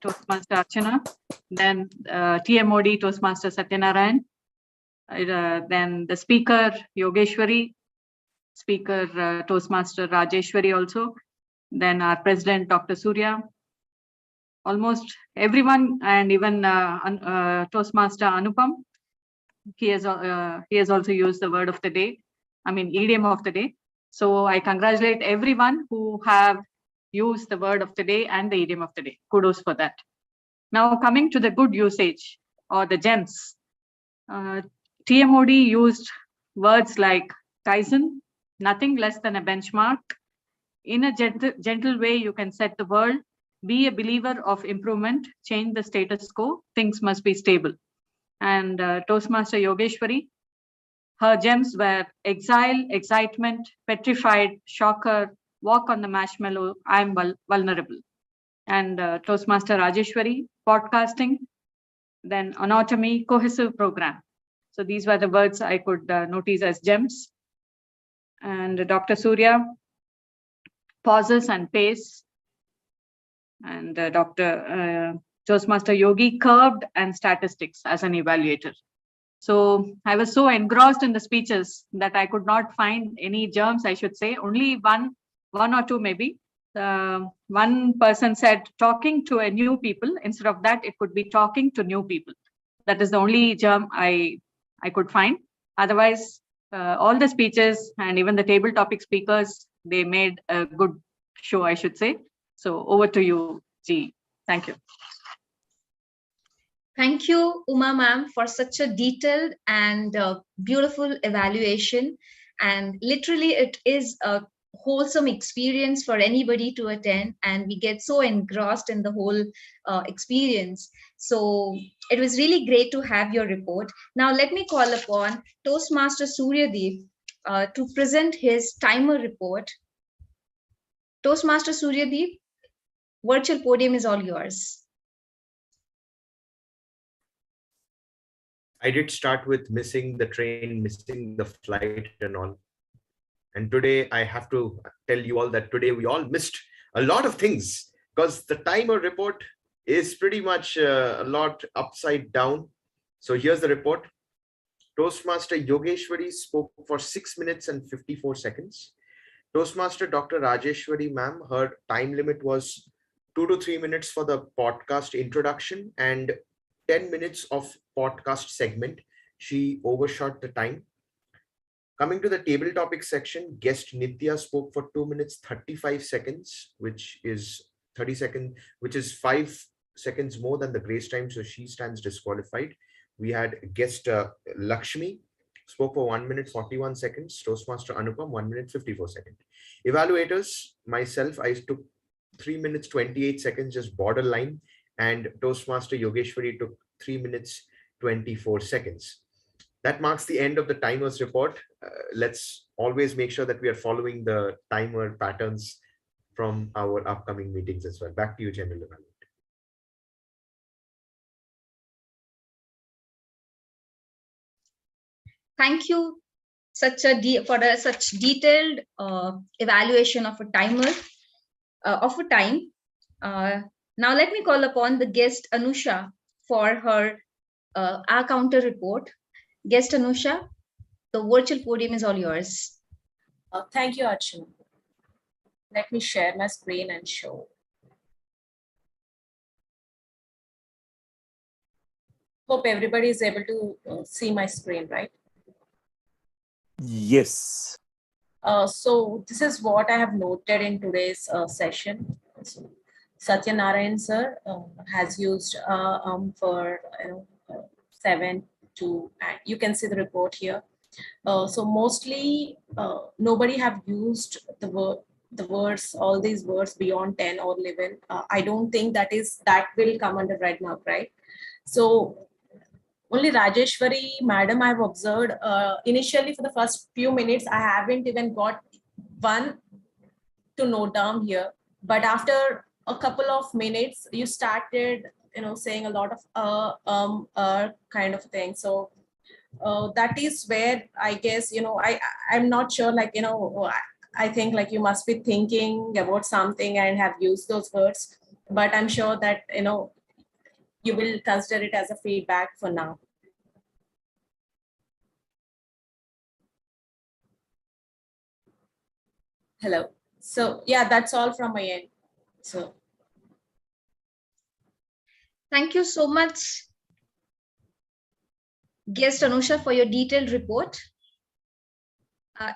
Toastmaster Archana, then TMOD, Toastmaster Satyanarayan, then the speaker, Yogeshwari, speaker, Toastmaster Rajeshwari also, then our president, Dr. Surya, almost everyone, and even Toastmaster Anupam. He has also used the word of the day, idiom of the day. So I congratulate everyone who have used the word of the day and the idiom of the day. Kudos for that. Now coming to the good usage or the gems. TMOD used words like Kaizen, nothing less than a benchmark. In a gentle way, you can set the world. Be a believer of improvement, change the status quo, things must be stable. And Toastmaster Yogeshwari, her gems were exile, excitement, petrified, shocker, walk on the marshmallow, I'm vulnerable. And Toastmaster Rajeshwari, podcasting, then anatomy, cohesive program. So these were the words I could notice as gems. And Dr. Surya, pauses and pace. And Toastmaster Yogi, curved and statistics as an evaluator. So I was so engrossed in the speeches that I could not find any germs, I should say, only one or two maybe. One person said talking to a new people. Instead of that, it could be talking to new people. That is the only germ I could find. Otherwise, all the speeches and even the table topic speakers, they made a good show, I should say. So over to you, G. Thank you. Thank you, Uma ma'am, for such a detailed and beautiful evaluation. And literally, it is a wholesome experience for anybody to attend, and we get so engrossed in the whole experience. So it was really great to have your report. Now let me call upon Toastmaster Suryadeep to present his timer report. Toastmaster Suryadeep, virtual podium is all yours. I did start with missing the train, missing the flight and all. And today I have to tell you all that today we all missed a lot of things because the timer report is pretty much a lot upside down. So here's the report. Toastmaster Yogeshwari spoke for 6 minutes and 54 seconds. Toastmaster Dr. Rajeshwari ma'am, her time limit was 2 to 3 minutes for the podcast introduction and 10 minutes of podcast segment. She overshot the time. Coming to the table topic section, guest Nitya spoke for 2 minutes 35 seconds, which is 5 seconds more than the grace time, so she stands disqualified. We had guest Lakshmi spoke for 1 minute 41 seconds. Toastmaster Anupam 1 minute 54 seconds. Evaluators, myself, I took 3 minutes 28 seconds, just borderline, and Toastmaster Yogeshwari took 3 minutes 24 seconds. That marks the end of the timers report. Let's always make sure that we are following the timer patterns from our upcoming meetings as well. Back to you, General Evaluator. Thank you such such detailed evaluation of a timer of a time. Now let me call upon the guest Anusha for her our counter report. Guest Anusha, the virtual podium is all yours. Thank you, Archana. Let me share my screen and show. Hope everybody is able to see my screen, right? Yes. So this is what I have noted in today's session. So, Satyanarayan sir has used for 7 to, and you can see the report here. So mostly nobody have used the words, all these words beyond 10 or 11. I don't think that will come under red mark, right? So only Rajeshwari madam I've observed initially for the first few minutes, I haven't even got one to note down here. But after a couple of minutes, you started, saying a lot of kind of thing. So that is where I guess, I'm not sure, like, I think like you must be thinking about something and have used those words, but I'm sure that, you will consider it as a feedback for now. Hello. So yeah, that's all from my end. So thank you so much, guest Anusha, for your detailed report.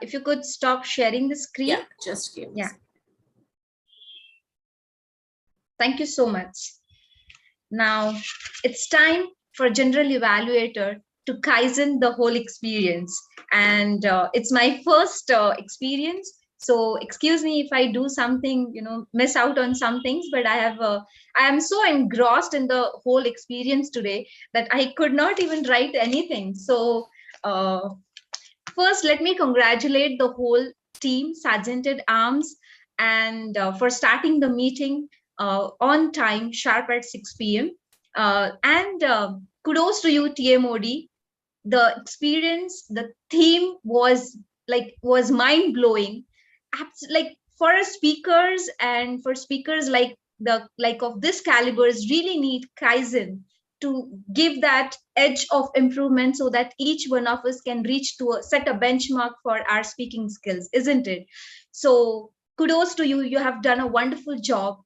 If you could stop sharing the screen. Yeah, just give me. Yeah. Thank you so much. Now it's time for general evaluator to Kaizen the whole experience. And it's my first experience. So excuse me if I do something, miss out on some things, but I am so engrossed in the whole experience today that I could not even write anything. So first, let me congratulate the whole team, Sergeant at Arms, and for starting the meeting on time, sharp at 6 p.m. And kudos to you, TMOD. The experience, the theme was mind blowing. Like for speakers and for speakers like of this calibers really need Kaizen to give that edge of improvement so that each one of us can reach to set a benchmark for our speaking skills, isn't it? So kudos to you. You have done a wonderful job.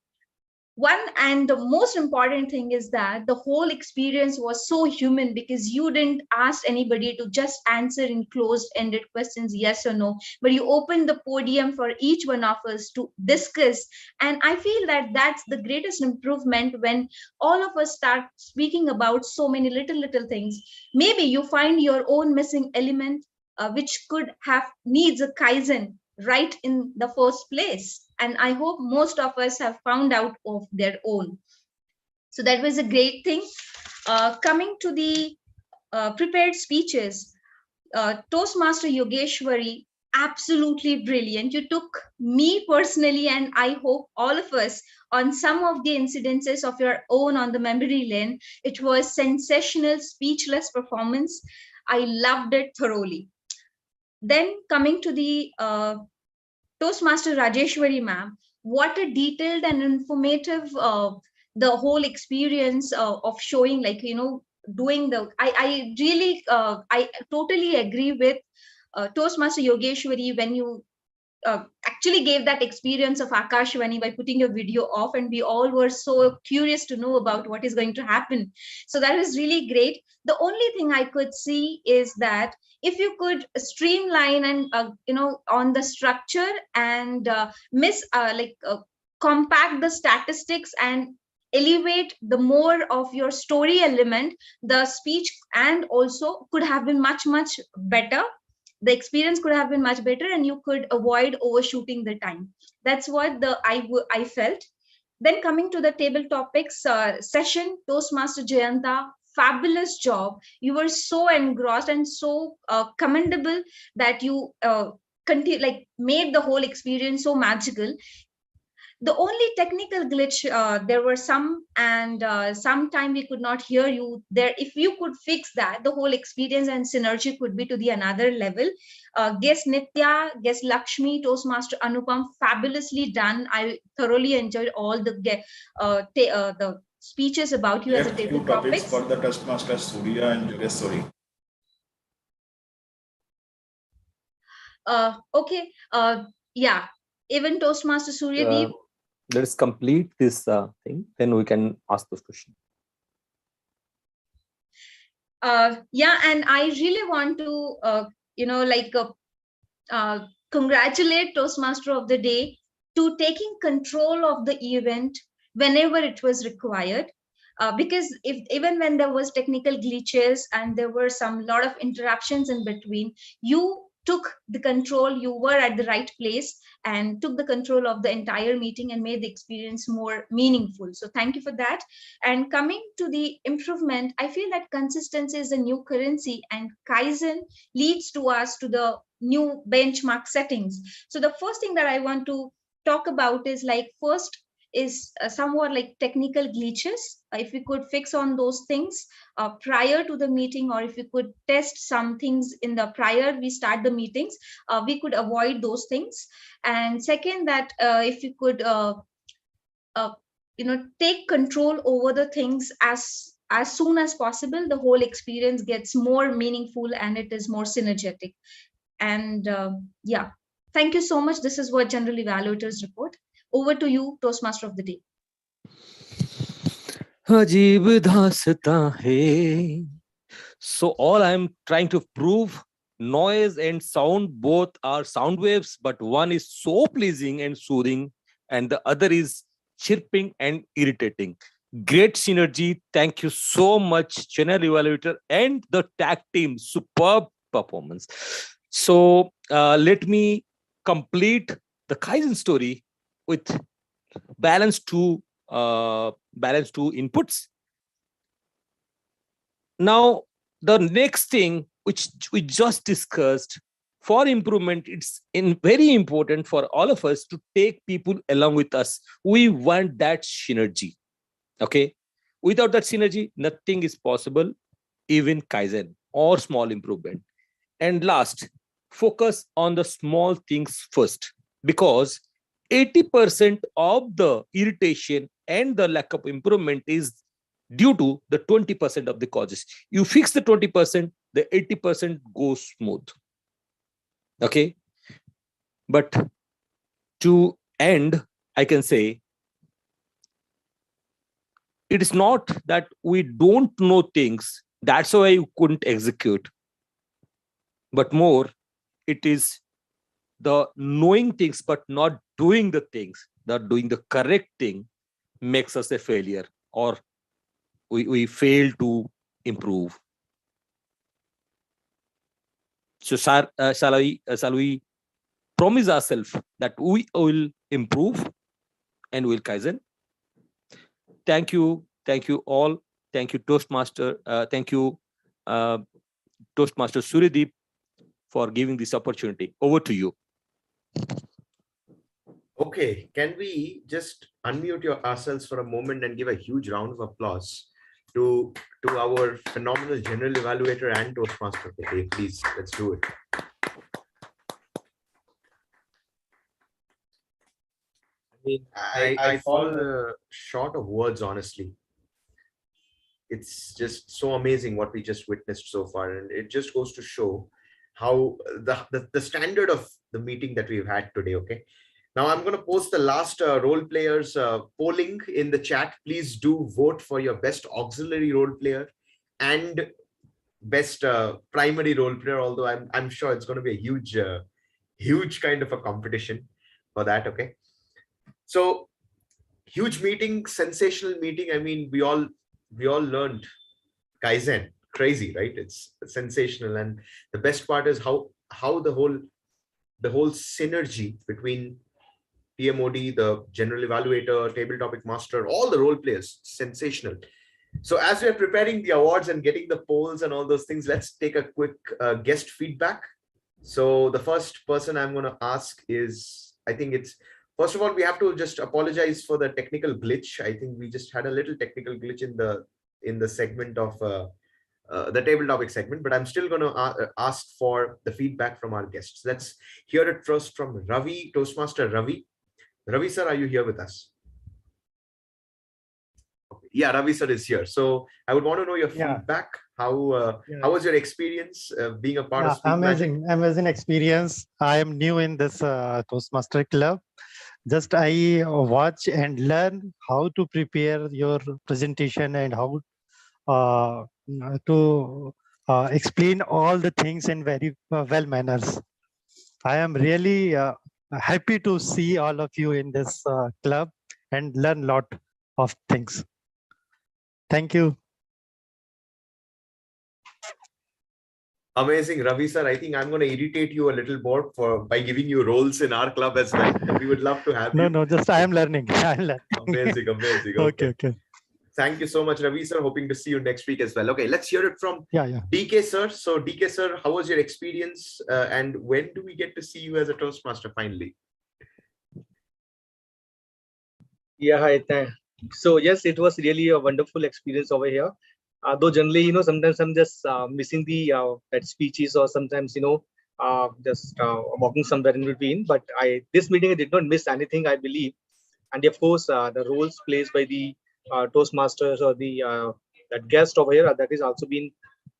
One and the most important thing is that the whole experience was so human because you didn't ask anybody to just answer in closed-ended questions, yes or no, but you opened the podium for each one of us to discuss. And I feel that that's the greatest improvement when all of us start speaking about so many little things. Maybe you find your own missing element, which could have needs a Kaizen right in the first place. And I hope most of us have found out of their own. So that was a great thing. Coming to the prepared speeches, Toastmaster Yogeshwari, absolutely brilliant. You took me personally, and I hope all of us, on some of the incidences of your own on the memory lane. It was sensational, speechless performance. I loved it thoroughly. Then coming to the Toastmaster Rajeshwari ma'am, what a detailed and informative the whole experience of showing, doing the. I really I totally agree with Toastmaster Yogeshwari when you actually gave that experience of Akashvani by putting your video off, and we all were so curious to know about what is going to happen. So that was really great. The only thing I could see is that if you could streamline and on the structure and compact the statistics and elevate the more of your story element, the speech and also could have been much better. The experience could have been much better and you could avoid overshooting the time. That's what I felt. Then coming to the table topics session, Toastmaster Jayanta, fabulous job. You were so engrossed and so commendable that you made the whole experience so magical. The only technical glitch, there were some, and sometime we could not hear you there. If you could fix that, the whole experience and synergy could be to the another level. Guest Nitya, guest Lakshmi, Toastmaster Anupam, fabulously done. I thoroughly enjoyed all the speeches about you as a Left table two topics topics. for the Toastmaster Surya and Jogeswari. Okay, yeah, even Toastmaster Surya Deep. Let's complete this thing, then we can ask those questions. Yeah, and I really want to, congratulate Toastmaster of the Day to taking control of the event whenever it was required. Because even when there was technical glitches and there were some lot of interruptions in between, you took the control. You were at the right place and took the control of the entire meeting and made the experience more meaningful. So thank you for that. And coming to the improvement, I feel that consistency is a new currency, and Kaizen leads to us to the new benchmark settings. So the first thing that I want to talk about is first is somewhat like technical glitches. If we could fix on those things prior to the meeting, or if we could test some things in the prior we start the meetings, we could avoid those things. And second, that if you could take control over the things as soon as possible, the whole experience gets more meaningful and it is more synergetic. And yeah, thank you so much. This is what General Evaluators report. Over to you, Toastmaster of the Day. अजीब धांसता है. So all I'm trying to prove, noise and sound both are sound waves, but one is so pleasing and soothing, and the other is chirping and irritating. Great synergy. Thank you so much, General Evaluator and the tag team. Superb performance. So let me complete the Kaizen story with balanced two inputs. Now, the next thing which we just discussed, for improvement, it's very important for all of us to take people along with us. We want that synergy. Okay, without that synergy, nothing is possible, even Kaizen or small improvement. And last, focus on the small things first, because 80% of the irritation and the lack of improvement is due to the 20% of the causes. You fix the 20%, the 80% goes smooth. Okay. But to end, I can say, it is not that we don't know things, that's why you couldn't execute. But more, it is the knowing things but not doing the things, not doing the correct thing makes us a failure, or we fail to improve. So shall we promise ourselves that we will improve and will Kaizen? Thank you all. Thank you, Toastmaster. Thank you, Toastmaster Suryadeep, for giving this opportunity. Over to you. Okay, can we just unmute ourselves for a moment and give a huge round of applause to our phenomenal General Evaluator and Toastmaster of the Day, please. Let's do it. I mean, I fall short of words, honestly. It's just so amazing what we just witnessed so far, and it just goes to show how the standard of the meeting that we've had today. Okay, now I'm going to post the last role players polling in the chat. Please do vote for your best auxiliary role player and best primary role player, although I'm sure it's going to be a huge kind of a competition for that. Okay, so huge meeting, sensational meeting. I mean, we all learned Kaizen. Crazy, right? It's sensational, and the best part is how the whole synergy between PMOD, the General Evaluator, Table Topic Master, all the role players, sensational. So as we are preparing the awards and getting the polls and all those things, let's take a quick guest feedback. So the first person I'm going to ask is, I think it's First of all, we have to just apologize for the technical glitch. I think we just had a little technical glitch in the segment of the table topic segment, but I'm still going to ask for the feedback from our guests. Let's hear it first from Ravi, Toastmaster Ravi. Ravi sir, are you here with us? Okay. Yeah, Ravi sir is here. So I would want to know your feedback. How was your experience being a part of Speak amazing experience. I am new in this Toastmaster club. Just I watch and learn how to prepare your presentation and how to explain all the things in very well manners. I am really happy to see all of you in this club and learn a lot of things. Thank you. Amazing, Ravi sir. I think I'm going to irritate you a little more by giving you roles in our club as well. We would love to have you. No, just I am learning. I'm learning. Amazing. Okay. Thank you so much, Ravi sir. Hoping to see you next week as well. Okay, let's hear it from DK sir. So DK sir, how was your experience and when do we get to see you as a Toastmaster finally? Yeah, hi. So yes, it was really a wonderful experience over here. Though generally, sometimes I'm just missing the that speeches or sometimes, just walking somewhere in between. But this meeting, I did not miss anything, I believe. And of course, the roles played by the Toastmasters or the that guest over here, that is also been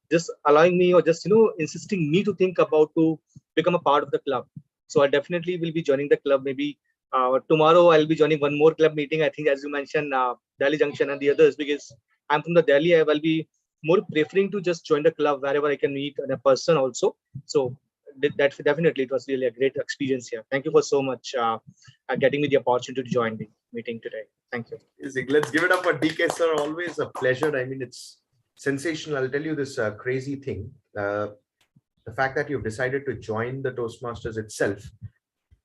just allowing me or just, insisting me to think about to become a part of the club. So I definitely will be joining the club. Maybe tomorrow I'll be joining one more club meeting. I think, as you mentioned, Delhi Junction and the others, because I'm from the Delhi, I will be more preferring to just join the club wherever I can meet a person also. So that definitely, it was really a great experience here. Thank you for so much getting me the opportunity to join the meeting today. Thank you. Let's give it up for DK sir. Always a pleasure. I mean, it's sensational. I'll tell you this crazy thing. The fact that you've decided to join the Toastmasters itself,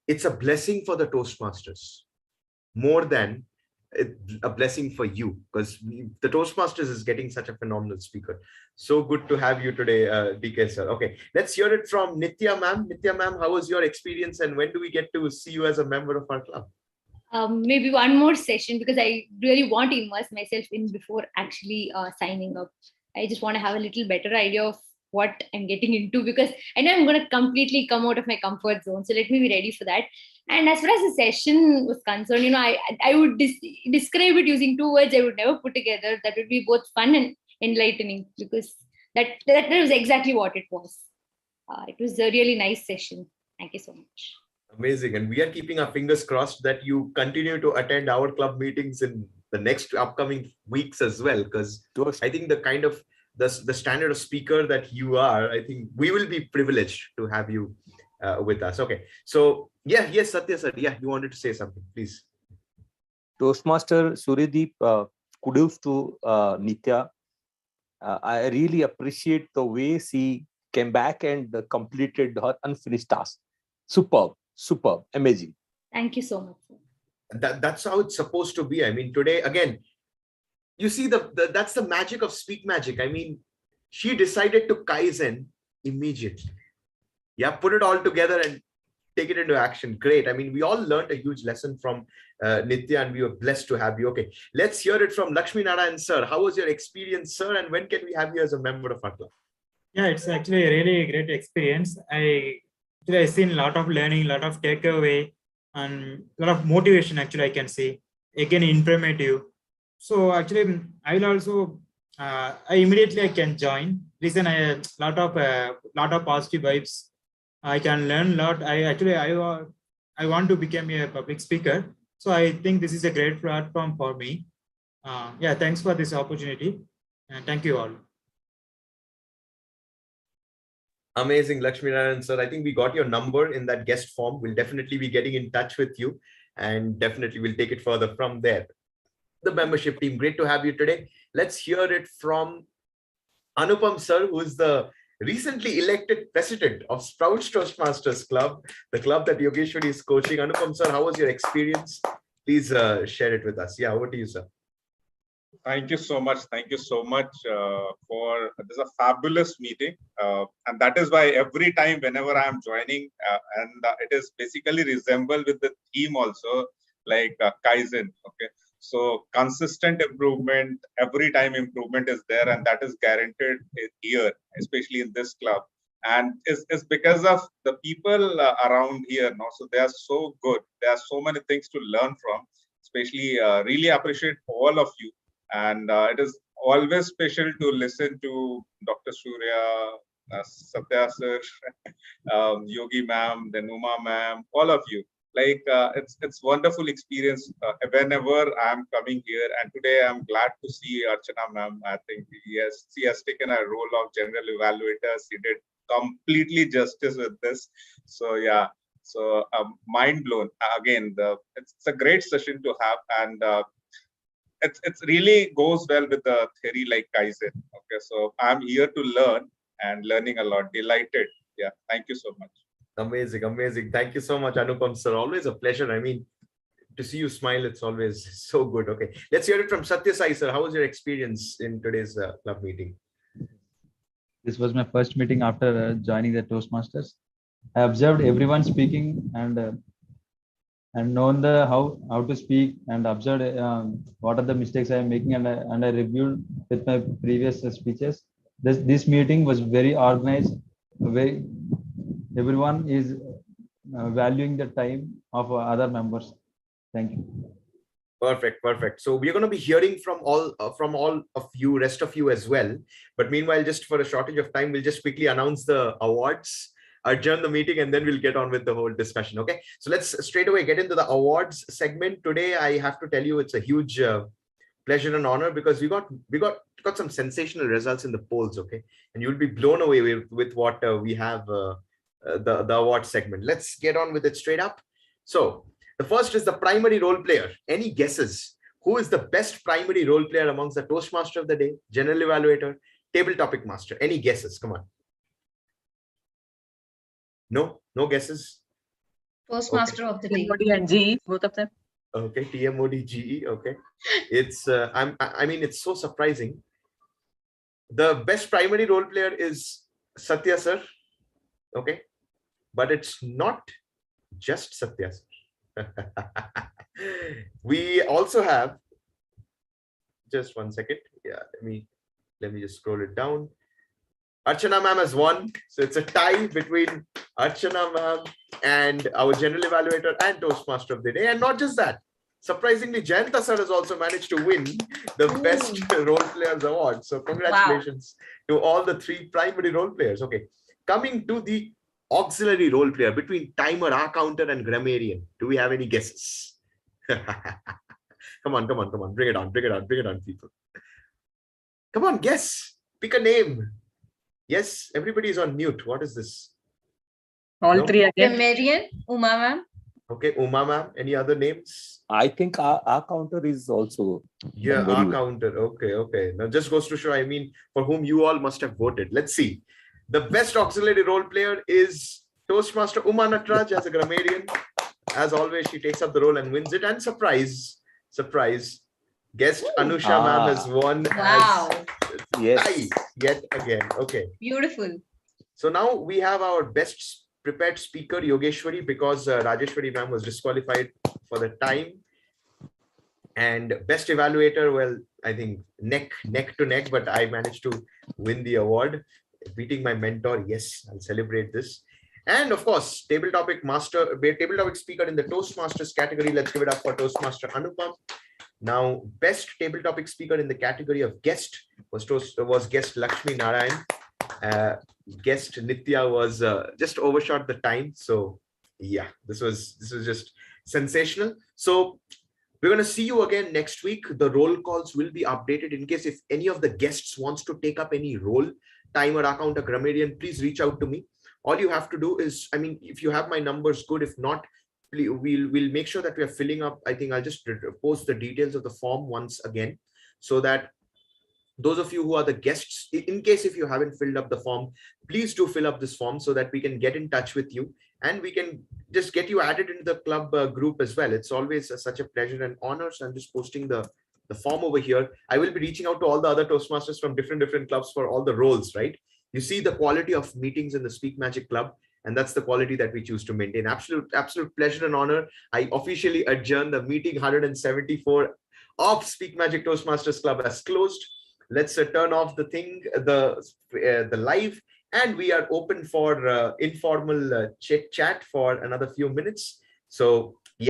it's a blessing for the Toastmasters more than a blessing for you, because the Toastmasters is getting such a phenomenal speaker. So good to have you today, DK sir. Okay, let's hear it from Nitya ma'am. Nitya ma'am, how was your experience and when do we get to see you as a member of our club? Maybe one more session, because I really want to immerse myself in before actually signing up. I just want to have a little better idea of what I'm getting into, because I know I'm going to completely come out of my comfort zone. So let me be ready for that. And as far as the session was concerned, I would describe it using two words I would never put together. That would be both fun and enlightening, because that was exactly what it was. It was a really nice session. Thank you so much. Amazing. And we are keeping our fingers crossed that you continue to attend our club meetings in the next upcoming weeks as well, because I think the kind of the standard of speaker that you are, I think we will be privileged to have you with us. Okay. So yes, Satya sir. Yeah, you wanted to say something, please. Toastmaster Suryadeep, kudos to Nitya. I really appreciate the way she came back and completed her unfinished task. Superb, amazing. Thank you so much. That's how it's supposed to be. I mean, today, again, you see that's the magic of Speak Magic. I mean, she decided to Kaizen immediately. Yeah, put it all together and take it into action. Great. I mean, we all learned a huge lesson from Nitya, and we were blessed to have you. Okay, let's hear it from Lakshmi Narayan sir. How was your experience, sir? And when can we have you as a member of our club? Yeah, it's actually a really great experience. I've seen a lot of learning, a lot of takeaway, and a lot of motivation. Actually, I can say, again, informative. So actually, I will also I immediately can join. Listen, I have lot of positive vibes. I can learn a lot. I want to become a public speaker. So I think this is a great platform for me. Yeah, thanks for this opportunity, and thank you all. Amazing, Lakshmi Narayan sir. I think we got your number in that guest form. We'll definitely be getting in touch with you, and definitely we'll take it further from there. The membership team, great to have you today. Let's hear it from Anupam sir, who is the recently elected president of Sprouts Toastmasters Club, the club that Yogeshwari is coaching. Anupam sir, how was your experience? Please share it with us. Yeah, over to you, sir. Thank you so much. Thank you so much for this is a fabulous meeting. And that is why every time whenever I am joining, it is basically resemble with the theme also, like Kaizen. Okay. So consistent improvement, every time improvement is there, and that is guaranteed here, especially in this club. And it's because of the people around here. No? So they are so good. There are so many things to learn from, especially really appreciate all of you. And it is always special to listen to Dr. Surya, Satya sir, Yogi ma'am, then Uma ma'am, all of you. Like it's wonderful experience whenever I'm coming here. And today I'm glad to see Archana ma'am. I think she has taken a role of general evaluator. She did completely justice with this. So yeah, so mind blown. Again, it's a great session to have, and it's really goes well with the theory like Kaizen. Okay, so I'm here to learn and learning a lot. Delighted. Yeah, thank you so much. Amazing, amazing. Thank you so much, Anupam sir. Always a pleasure. I mean, to see you smile, it's always so good. Okay, let's hear it from Satya Sai sir. How was your experience in today's club meeting? This was my first meeting after joining the Toastmasters. I observed everyone speaking and known the how to speak, and observed what are the mistakes I am making, and I reviewed with my previous speeches. This meeting was very organized. Very everyone is valuing the time of other members. Thank you. Perfect, perfect. So we're going to be hearing from all of you, rest of you as well. But meanwhile, just for a shortage of time, we'll just quickly announce the awards, adjourn the meeting, and then we'll get on with the whole discussion. Okay, so let's straight away get into the awards segment. Today, I have to tell you, it's a huge pleasure and honor because we got some sensational results in the polls. Okay, and you'll be blown away with what we have the award segment. Let's get on with it straight up. So the first is the primary role player. Any guesses? Who is the best primary role player amongst the Toastmaster of the day, general evaluator, table topic master? Any guesses? Come on. No guesses. Toastmaster of the day. TMOD and GE, both of them. Okay, TMOD, GE. Okay, it's I mean, it's so surprising. The best primary role player is Satya sir. Okay, but it's not just Satya sir. We also have, just one second. Yeah, let me just scroll it down. Archana ma'am has won, so it's a tie between Archana ma'am and our general evaluator and Toastmaster of the day. And not just that, surprisingly, Jayanta sir has also managed to win the best role players award. So congratulations to all the three primary role players. Okay, coming to the auxiliary role player between timer, R counter, and grammarian. Do we have any guesses? Come on, bring it on, people. Come on, guess. Pick a name. Yes, everybody is on mute. What is this? All three again. Grammarian, Uma ma'am. Okay, Uma ma'am. Any other names? I think our counter is also. Yeah, R counter. Okay. Now just goes to show, I mean, for whom you all must have voted. Let's see. The best auxiliary role player is Toastmaster Uma Natraj as a grammarian. As always, she takes up the role and wins it. And surprise, guest Anusha ma'am has won as tie yet again. Okay. Beautiful. So now we have our best prepared speaker, Yogeshwari, because Rajeshwari ma'am was disqualified for the time. And best evaluator, well, I think neck to neck, but I managed to win the award, beating my mentor. Yes, I'll celebrate this. And of course, table topic speaker in the Toastmasters category. Let's give it up for Toastmaster Anupam. Now, best table topic speaker in the category of guest was guest Lakshmi Narayan. Guest Nitya was just overshot the time. So yeah, this was just sensational. So we're going to see you again next week. The roll calls will be updated in case if any of the guests wants to take up any role, timer, account, or grammarian, please reach out to me. All you have to do is, I mean, if you have my numbers, good. If not, we'll make sure that we are filling up. I think I'll just post the details of the form once again, so that those of you who are the guests, in case if you haven't filled up the form, please do fill up this form so that we can get in touch with you and we can just get you added into the club group as well. It's always such a pleasure and honor. So I'm just posting the the form over here, I will be reaching out to all the other Toastmasters from different clubs for all the roles, right? You see the quality of meetings in the Speak Magic Club, and that's the quality that we choose to maintain. Absolute pleasure and honor. I officially adjourn the meeting 174 of Speak Magic Toastmasters Club as closed. Let's turn off the thing, the live, and we are open for informal chit chat for another few minutes. So